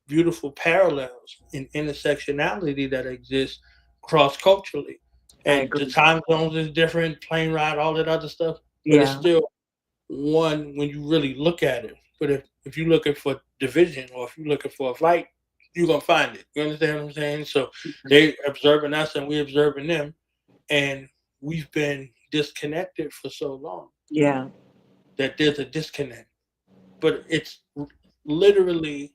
beautiful parallels in intersectionality that exists cross culturally. I And the agree. time zones is different, plane ride, all that other stuff, but it's Yeah. still one when you really look at it. But if you're looking for division or if you're looking for a fight, you're gonna find it. You understand what I'm saying? So they observing us and we observing them, and we've been disconnected for so long Yeah. that there's a disconnect. But it's literally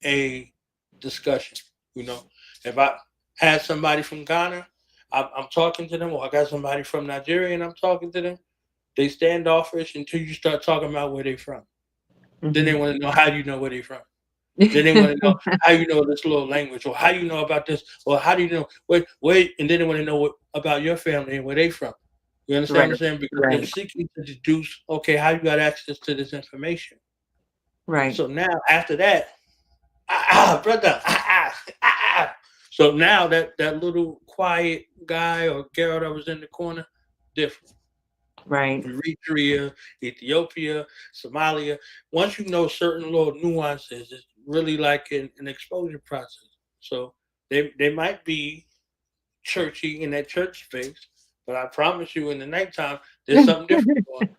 a discussion. You know, if I had somebody from Ghana, I'm talking to them, or I got somebody from Nigeria and I'm talking to them, they standoffish until you start talking about where they're from. Then they want to know how you know where they're from. Then they want to know how you know this little language, or how you know about this, or how do you know wait, and then they want to know about your family and where they from. You understand Right. what I'm saying? Because they're Right. seeking to deduce, okay, how you got access to this information. Right. So now after that, brother, So now that little quiet guy or girl that was in the corner, different. Right. Eritrea, Ethiopia, Somalia. Once you know certain little nuances, it's really like an exposure process. So they might be churchy in that church space, but I promise you, in the nighttime, there's something different going on.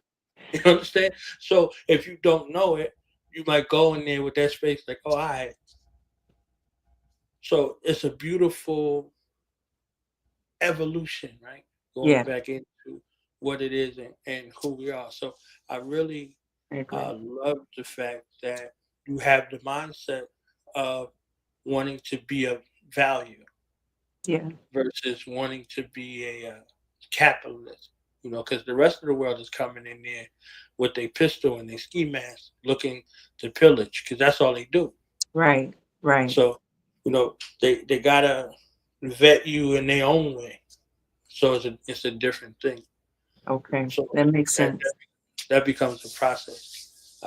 You understand? So if you don't know it, you might go in there with that space like, oh, all right. So it's a beautiful evolution, right? Going Yeah. back into what it is and who we are. So I really I agree. love the fact that you have the mindset of wanting to be of value Yeah. versus wanting to be a capitalist. You know, because the rest of the world is coming in there with their pistol and their ski mask, looking to pillage, because that's all they do. Right. Right. So, you know, they gotta vet you in their own way. So it's a different thing. Okay. So That makes that sense. that becomes a process.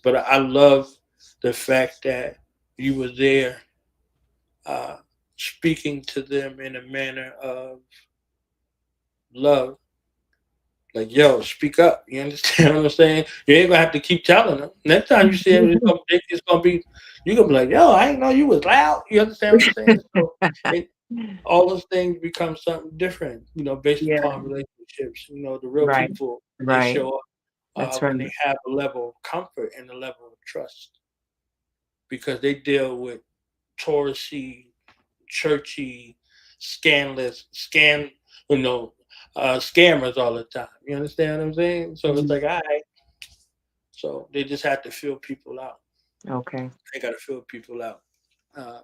But I love the fact that you were there, uh, speaking to them in a manner of love. Like, yo, speak up. You understand what I'm saying? You ain't gonna have to keep telling them. Next time you see them, it's gonna be, you're gonna be like, yo, I didn't know you was loud. You understand what I'm saying? So it, all those things become something different, you know, based Yeah. upon relationships. You know, the real Right. people, they Right. show up That's when right. they have a level of comfort and a level of trust, because they deal with touristy, churchy, scandalous, you know, scammers all the time. You understand what I'm saying? So it's Mhm. like, all right. So they just have to feel people out. Okay. They got to feel people out.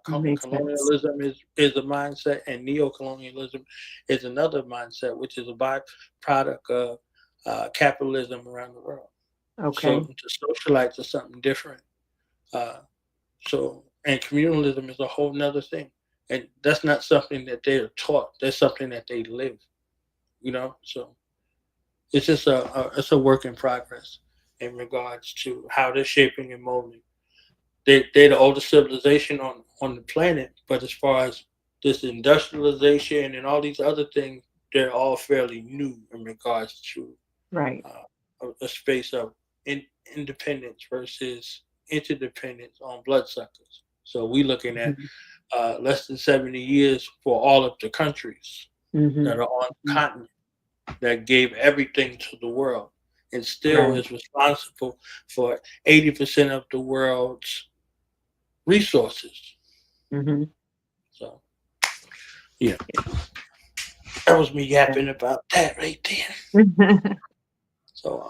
Makes sense. Colonialism is a mindset, and neo-colonialism is another mindset, which is a byproduct of capitalism around the world. So Okay. the socialites are something different. Uh, and communalism is a whole nother thing, and that's not something that they are taught. That's something that they live. You know, so it's just it's a work in progress in regards to how they're shaping and molding. They're the oldest civilization on the planet, but as far as this industrialization and all these other things, they're all fairly new in regards to Right. a space of independence versus interdependence on bloodsuckers. So we're looking at Mhm. less than 70 years for all of the countries that Mhm. are on the continent that gave everything to the world and still Right. is responsible for 80% of the world's resources. Mhm. So, yeah, that was me Yeah. yapping about that right there. So,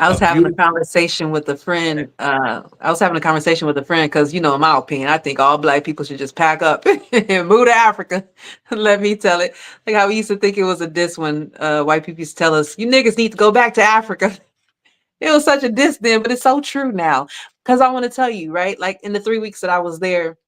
I a was having a beautiful. conversation with a friend. I was having a conversation with a friend because, you know, in my opinion, I think all Black people should just pack up and move to Africa. Let me tell it. Like how we used to think it was a diss when white people used to tell us, you niggas need to go back to Africa. It was such a diss then, but it's so true now. Because I want to tell you, right? Like in the 3 weeks that I was there,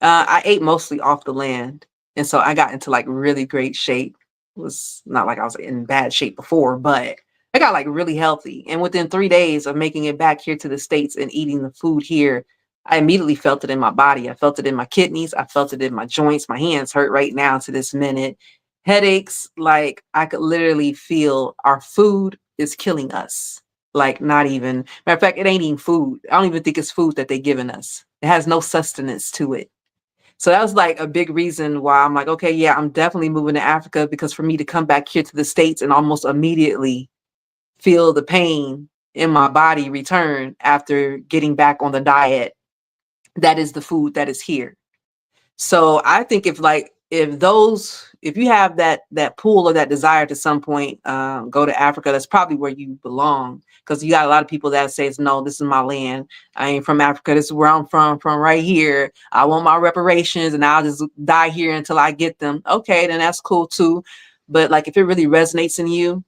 I ate mostly off the land. And so I got into like really great shape. It was not like I was in bad shape before, but I got like really healthy. And within 3 days of making it back here to the States and eating the food here, I immediately felt it in my body. I felt it in my kidneys. I felt it in my joints. My hands hurt right now to this minute. headaches. Like I could literally feel our food is killing us. Like not even, matter of fact, it ain't even food. I don't even think it's food that they giving us. It has no sustenance to it. So that was like a big reason why I'm like, okay, yeah, I'm definitely moving to Africa, because for me to come back here to the States and almost immediately feel the pain in my body return after getting back on the diet, that is the food that is here. So I think if you have that pull or that desire to some point go to Africa, that's probably where you belong. Because you got a lot of people that says, no, this is my land. I ain't from Africa. This is where I'm from right here. I want my reparations and I'll just die here until I get them. Okay, then that's cool too. But like if it really resonates in you,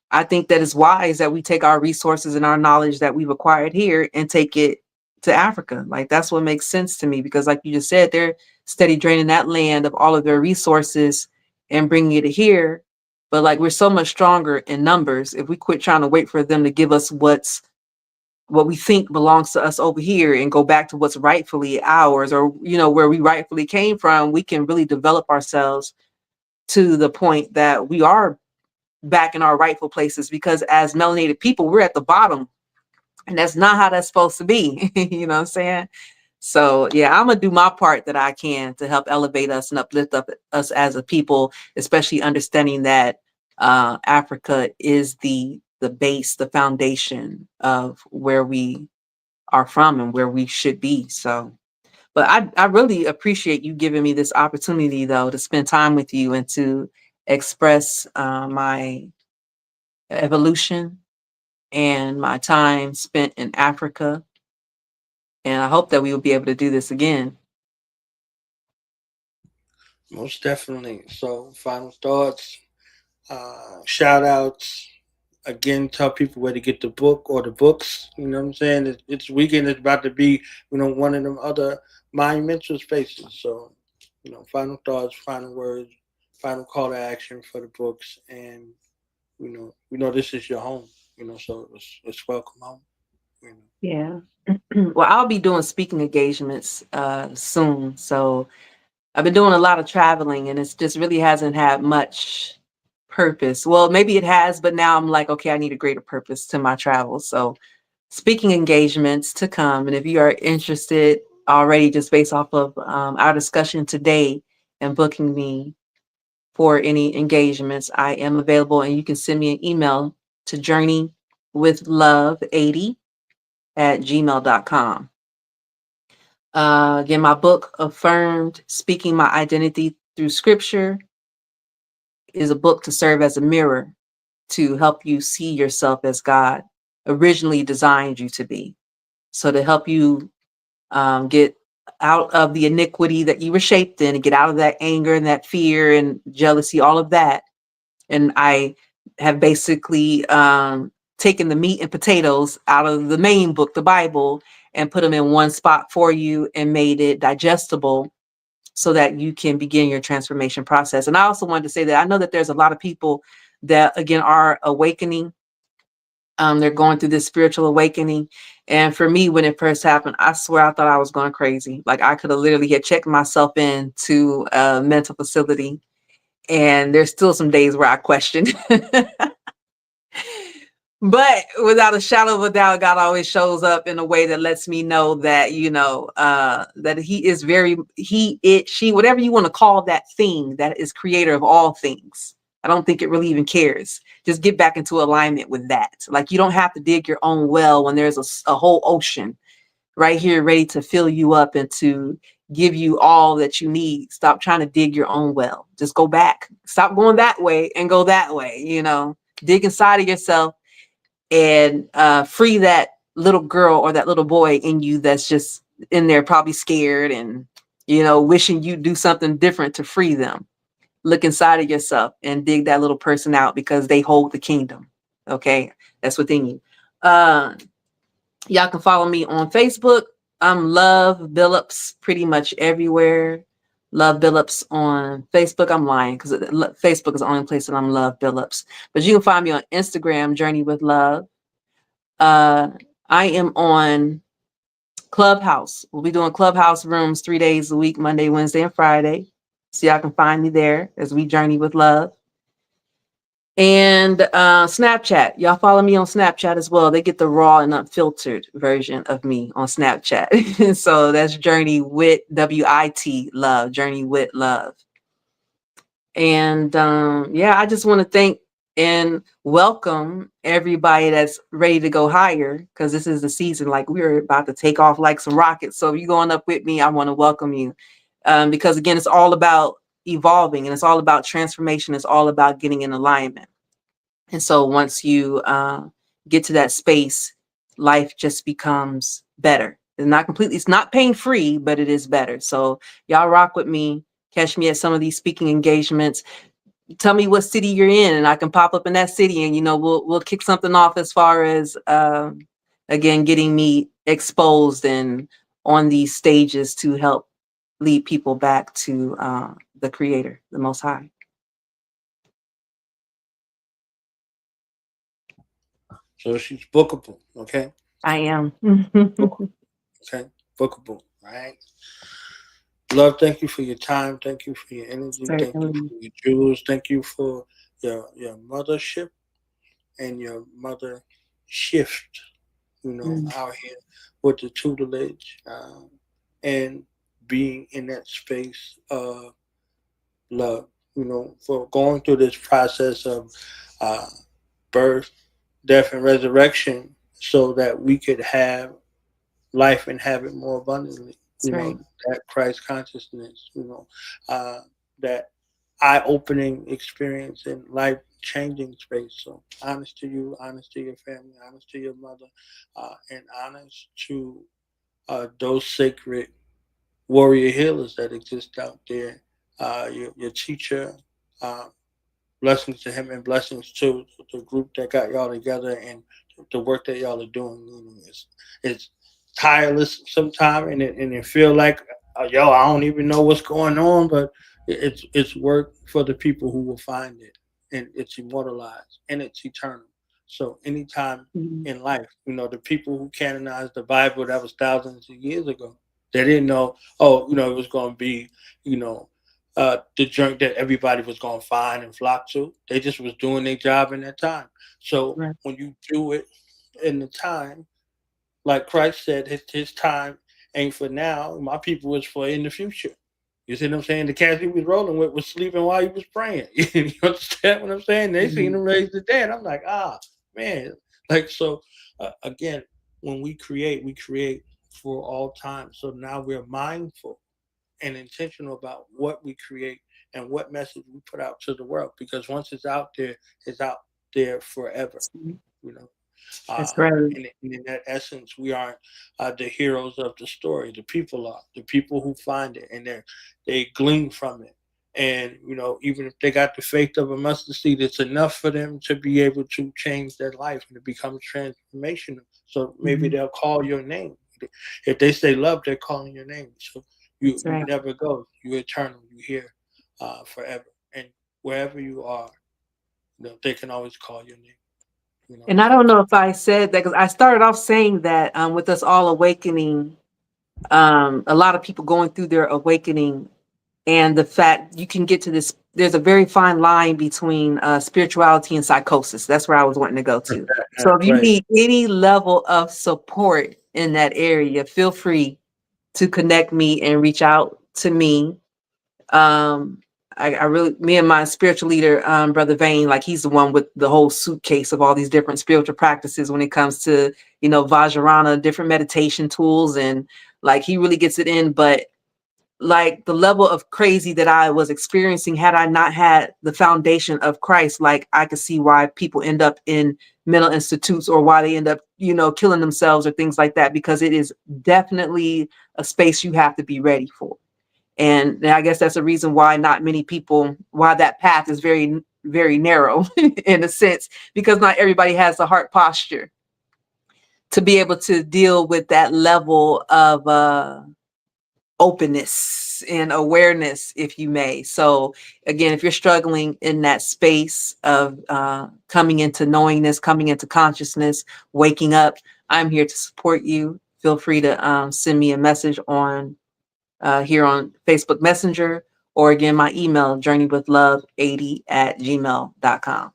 I think that it's wise that we take our resources and our knowledge that we've acquired here and take it to Africa. Like that's what makes sense to me, because like you just said, they're steady draining that land of all of their resources and bringing it here. But like we're so much stronger in numbers. If we quit trying to wait for them to give us what we think belongs to us over here and go back to what's rightfully ours, or where we rightfully came from, we can really develop ourselves to the point that we are back in our rightful places. Because as melanated people, we're at the bottom, and that's not how that's supposed to be. You know what I'm saying? So yeah, I'm gonna do my part that I can to help elevate us and uplift up us as a people, especially understanding that Africa is the base, the foundation of where we are from and where we should be. So, but I really appreciate you giving me this opportunity though to spend time with you and to express my evolution and my time spent in Africa. And I hope that we will be able to do this again. Most definitely. So, final thoughts, shout outs. Again, tell people where to get the book or the books. You know what I'm saying? It's weekend. It's about to be, one of them other monumental spaces. So, final thoughts, final words, final call to action for the books. And, this is your home, so it's welcome home. Yeah. Well, I'll be doing speaking engagements soon. So I've been doing a lot of traveling, and it's just really hasn't had much purpose. Well, maybe it has, but now I'm like, okay, I need a greater purpose to my travels. So speaking engagements to come. And if you are interested already, just based off of our discussion today and booking me for any engagements, I am available, and you can send me an email to journeywithlove80@gmail.com. Again, my book, Affirmed Speaking My Identity Through Scripture, is a book to serve as a mirror to help you see yourself as God originally designed you to be. So to help you get out of the iniquity that you were shaped in, and get out of that anger and that fear and jealousy, all of that. And I have basically taken the meat and potatoes out of the main book, the Bible, and put them in one spot for you and made it digestible so that you can begin your transformation process. And I also wanted to say that I know that there's a lot of people that, again, are awakening. They're going through this spiritual awakening. And for me, when it first happened, I swear I thought I was going crazy. Like I could have literally had checked myself into a mental facility. And there's still some days where I question. But without a shadow of a doubt, God always shows up in a way that lets me know that, that he is he, it, she, whatever you want to call that thing that is creator of all things. I don't think it really even cares. Just get back into alignment with that. Like you don't have to dig your own well when there's a whole ocean right here ready to fill you up and to give you all that you need. Stop trying to dig your own well. Just go back. Stop going that way and go that way. Dig inside of yourself and free that little girl or that little boy in you that's just in there probably scared and, wishing you do something different to free them. Look inside of yourself and dig that little person out, because they hold the kingdom. Okay. That's within you. Y'all can follow me on Facebook. I'm Love Billops pretty much everywhere. Love Billops on Facebook. I'm lying because Facebook is the only place that I'm Love Billops. But you can find me on Instagram, Journey with Love. I am on Clubhouse. We'll be doing Clubhouse rooms 3 days a week, Monday, Wednesday, and Friday. So y'all can find me there as we journey with love. And Snapchat, y'all follow me on Snapchat as well. They get the raw and unfiltered version of me on Snapchat. So that's Journey with WIT Love, Journey with Love. And yeah, I just want to thank and welcome everybody that's ready to go higher, because this is the season, like we're about to take off like some rockets. So if you're going up with me, I want to welcome you, because again, it's all about evolving and it's all about transformation. It's all about getting in alignment. And so once you get to that space, life just becomes better. It's not completely, it's not pain free, but it is better. So y'all rock with me. Catch me at some of these speaking engagements. Tell me what city you're in, and I can pop up in that city, and we'll kick something off as far as again getting me exposed and on these stages to help lead people back to the Creator, the Most High. So she's bookable, okay? I am. Okay, bookable, right? Love, thank you for your time. Thank you for your energy. Certainly. Thank you for your jewels. Thank you for your mothership and your mother shift, out here with the tutelage and being in that space of love, for going through this process of birth, death, and resurrection so that we could have life and have it more abundantly. Right. That Christ consciousness, that eye-opening experience and life-changing space. So honest to you, honest to your family, honest to your mother, and honest to those sacred warrior healers that exist out there. Your teacher, blessings to him and blessings to the group that got y'all together and the work that y'all are doing. It's tireless sometimes, and it feel like I don't even know what's going on, but it's work for the people who will find it, and it's immortalized and it's eternal. So anytime in life, the people who canonized the Bible, that was thousands of years ago, they didn't know, it was going to be, the junk that everybody was going to find and flock to. They just was doing their job in that time. So when you do it in the time, like Christ said, his time ain't for now. My people is for in the future. You see what I'm saying? The cats he was rolling with was sleeping while he was praying. You understand what I'm saying? They seen him raise the dead. I'm like, man. Like, so, again, when we create for all time. So now we're mindful and intentional about what we create and what message we put out to the world. Because once it's out there forever. That's right. And in that essence, we aren't the heroes of the story. The people are the people who find it, and they glean from it. And even if they got the faith of a mustard seed, it's enough for them to be able to change their life and it becomes transformational. So maybe they'll call your name. If they say love, they're calling your name. So you never go. You're eternal. You're here forever. And wherever you are, they can always call your name. And I don't know if I said that, because I started off saying that with us all awakening, a lot of people going through their awakening, and the fact you can get to this, there's a very fine line between spirituality and psychosis. That's where I was wanting to go to. So if you need any level of support in that area, feel free to connect me and reach out to me. I really, me and my spiritual leader, Brother Vane, like he's the one with the whole suitcase of all these different spiritual practices when it comes to, Vajrayana, different meditation tools. And like, he really gets it in. But like the level of crazy that I was experiencing, had I not had the foundation of Christ, like I could see why people end up in mental institutes or why they end up, killing themselves or things like that, because it is definitely a space you have to be ready for. And I guess that's a reason why not many people, why that path is very, very narrow in a sense, because not everybody has the heart posture to be able to deal with that level of openness and awareness, if you may. So again, if you're struggling in that space of coming into knowingness, coming into consciousness, waking up, I'm here to support you. Feel free to send me a message on here on Facebook Messenger, Or again, my email, journeywithlove80@gmail.com.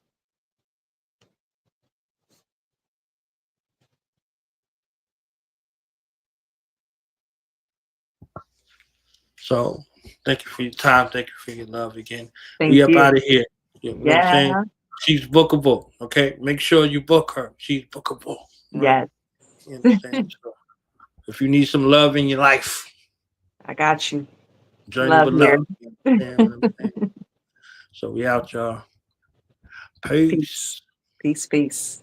So thank you for your time. Thank you for your love again. Thank We up you. out of here. You know what I'm saying? She's bookable. Okay. Make sure you book her. She's bookable. Right? Yes. You understand? So if you need some love in your life, I got you. Journey with love. You understand what I'm saying? So we out, y'all. Peace. Peace. Peace.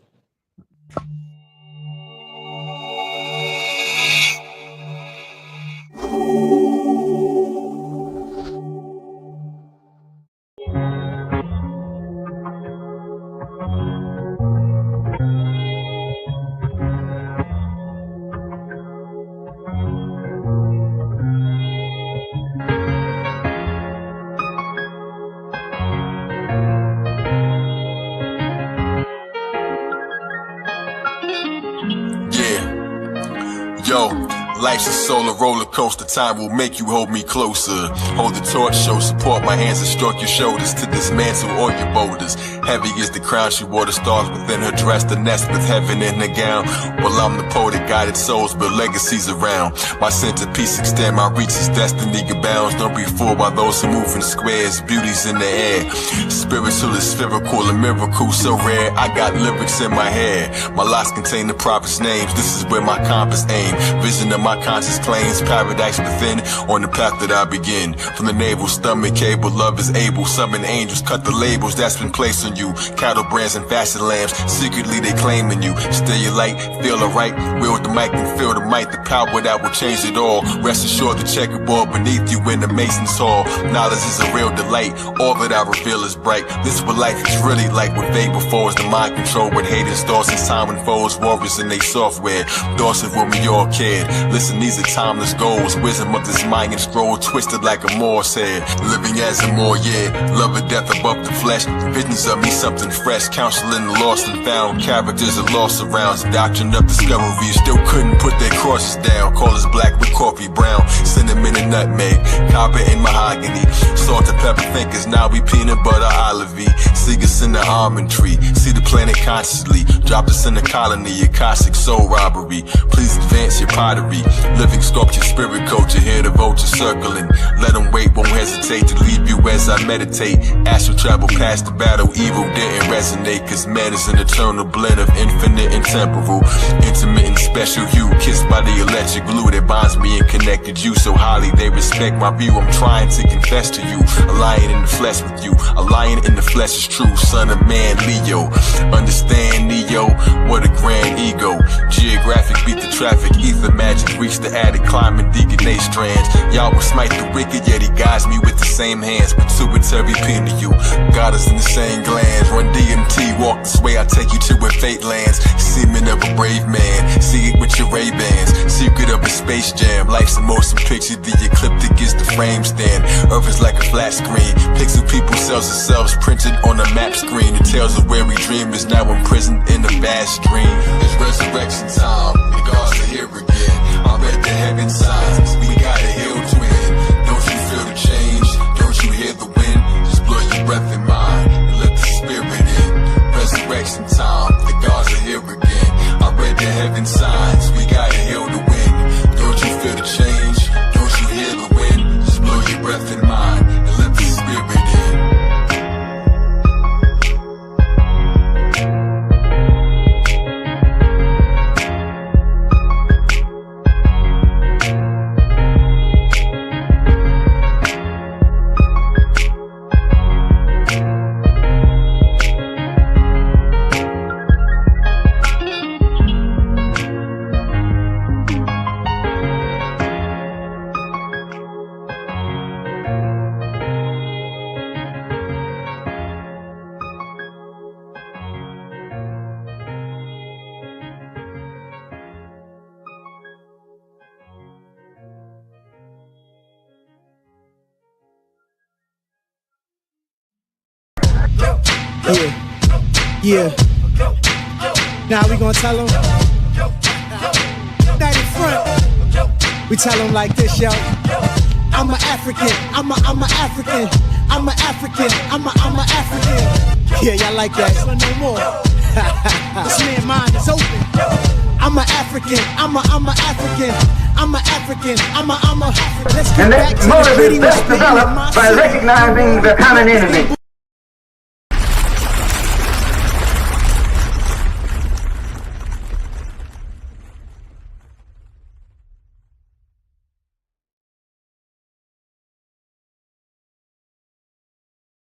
Yo, life's a solar roller coaster. Time will make you hold me closer. Hold the torch, show support. My hands and stroke your shoulders to dismantle all your boulders. Heavy is the crown she wore, the stars within her dress, the nest with heaven in her gown. Well, I'm the poet that guided souls, but legacies around. My centerpiece extend, my reach is destiny abounds. Don't be fooled by those who move in squares. Beauty's in the air. Spiritual is spherical, a miracle so rare. I got lyrics in my head. My locks contain the prophet's names. This is where my compass aim. Vision of my conscious claims, paradise within. On the path that I begin. From the navel, stomach cable, love is able. Summon angels, cut the labels that's been placed on you. Cattle brands and fashion lamps, secretly they claiming you. Stay your light, feel the right. Wield the mic and feel the might. The power that will change it all. Rest assured the checkerboard beneath you in the Mason's hall. Knowledge is a real delight. All that I reveal is bright. This is what life is really like. What fade before is the mind control. With haters, thoughts and time unfolds. Warriors in their software. Thoughts of when we all cared. Listen, these are timeless goals. Wisdom of this Mayan scroll, twisted like a Morse head. Living as a more, yeah. Love or death above the flesh. Visions of me something fresh. Counseling the lost and found. Characters are lost around. Doctrine of discovery. Still couldn't put their crosses down. Call us black with coffee brown. Cinnamon and nutmeg. Copper and mahogany. Salt and pepper thinkers. Now we peanut butter olivey. See us in the almond tree. See the planet consciously. Drop us in the colony. Akashic soul robbery. Please advance your pottery. Living sculpture, spirit culture. Hear the vulture circling. Let them wait, won't hesitate to leave you as I meditate. Astral travel past the battle. Evil didn't resonate. Cause man is an eternal blend of infinite and temporal. Intimate and special hue. Kissed by the electric glue that binds me and connected you. So highly they respect my view. I'm trying to confess to you. A lion in the flesh with you. A lion in the flesh is true. Son of man, Leo. Understand, Neo. What a grand ego. Geographic beat the traffic. Ether magic. Reach the attic. Climbing deacon strands. Y'all will smite the wicked. Yet he guides me with the same hands. Pituitary pin to you. Got us in the same glands. Run DMT. Walk this way. I take you to where fate lands. Semen of a brave man. See it with your Ray-Bans. Secret of a space jam. Life's a motion picture. The ecliptic is the frame stand. Earth is like a flat screen. Pixel people cells themselves printed on a map screen. The tales of where we dream is now imprisoned in a vast dream. It's resurrection time. The gods are here again. I read the heaven signs. We got a hill twin. Don't you feel the change? Don't you hear the wind? Just blow your breath in mine and let the spirit in. Resurrection time. The gods are here again. I read the heaven signs. We got a hill to win. Don't you feel the change? Don't you hear the wind? Just blow your breath in mine and let the spirit in. Yeah. Now we gonna tell them. That in front. We tell them like this, yo. I'm a African. I'm a African. I'm a African. I'm a African. Yeah, y'all like that? No more. This man's mind is open. I'm a African. I'm a African. I'm a African. I'm a. Let's get and back that to motive the is best developed by recognizing the common enemy.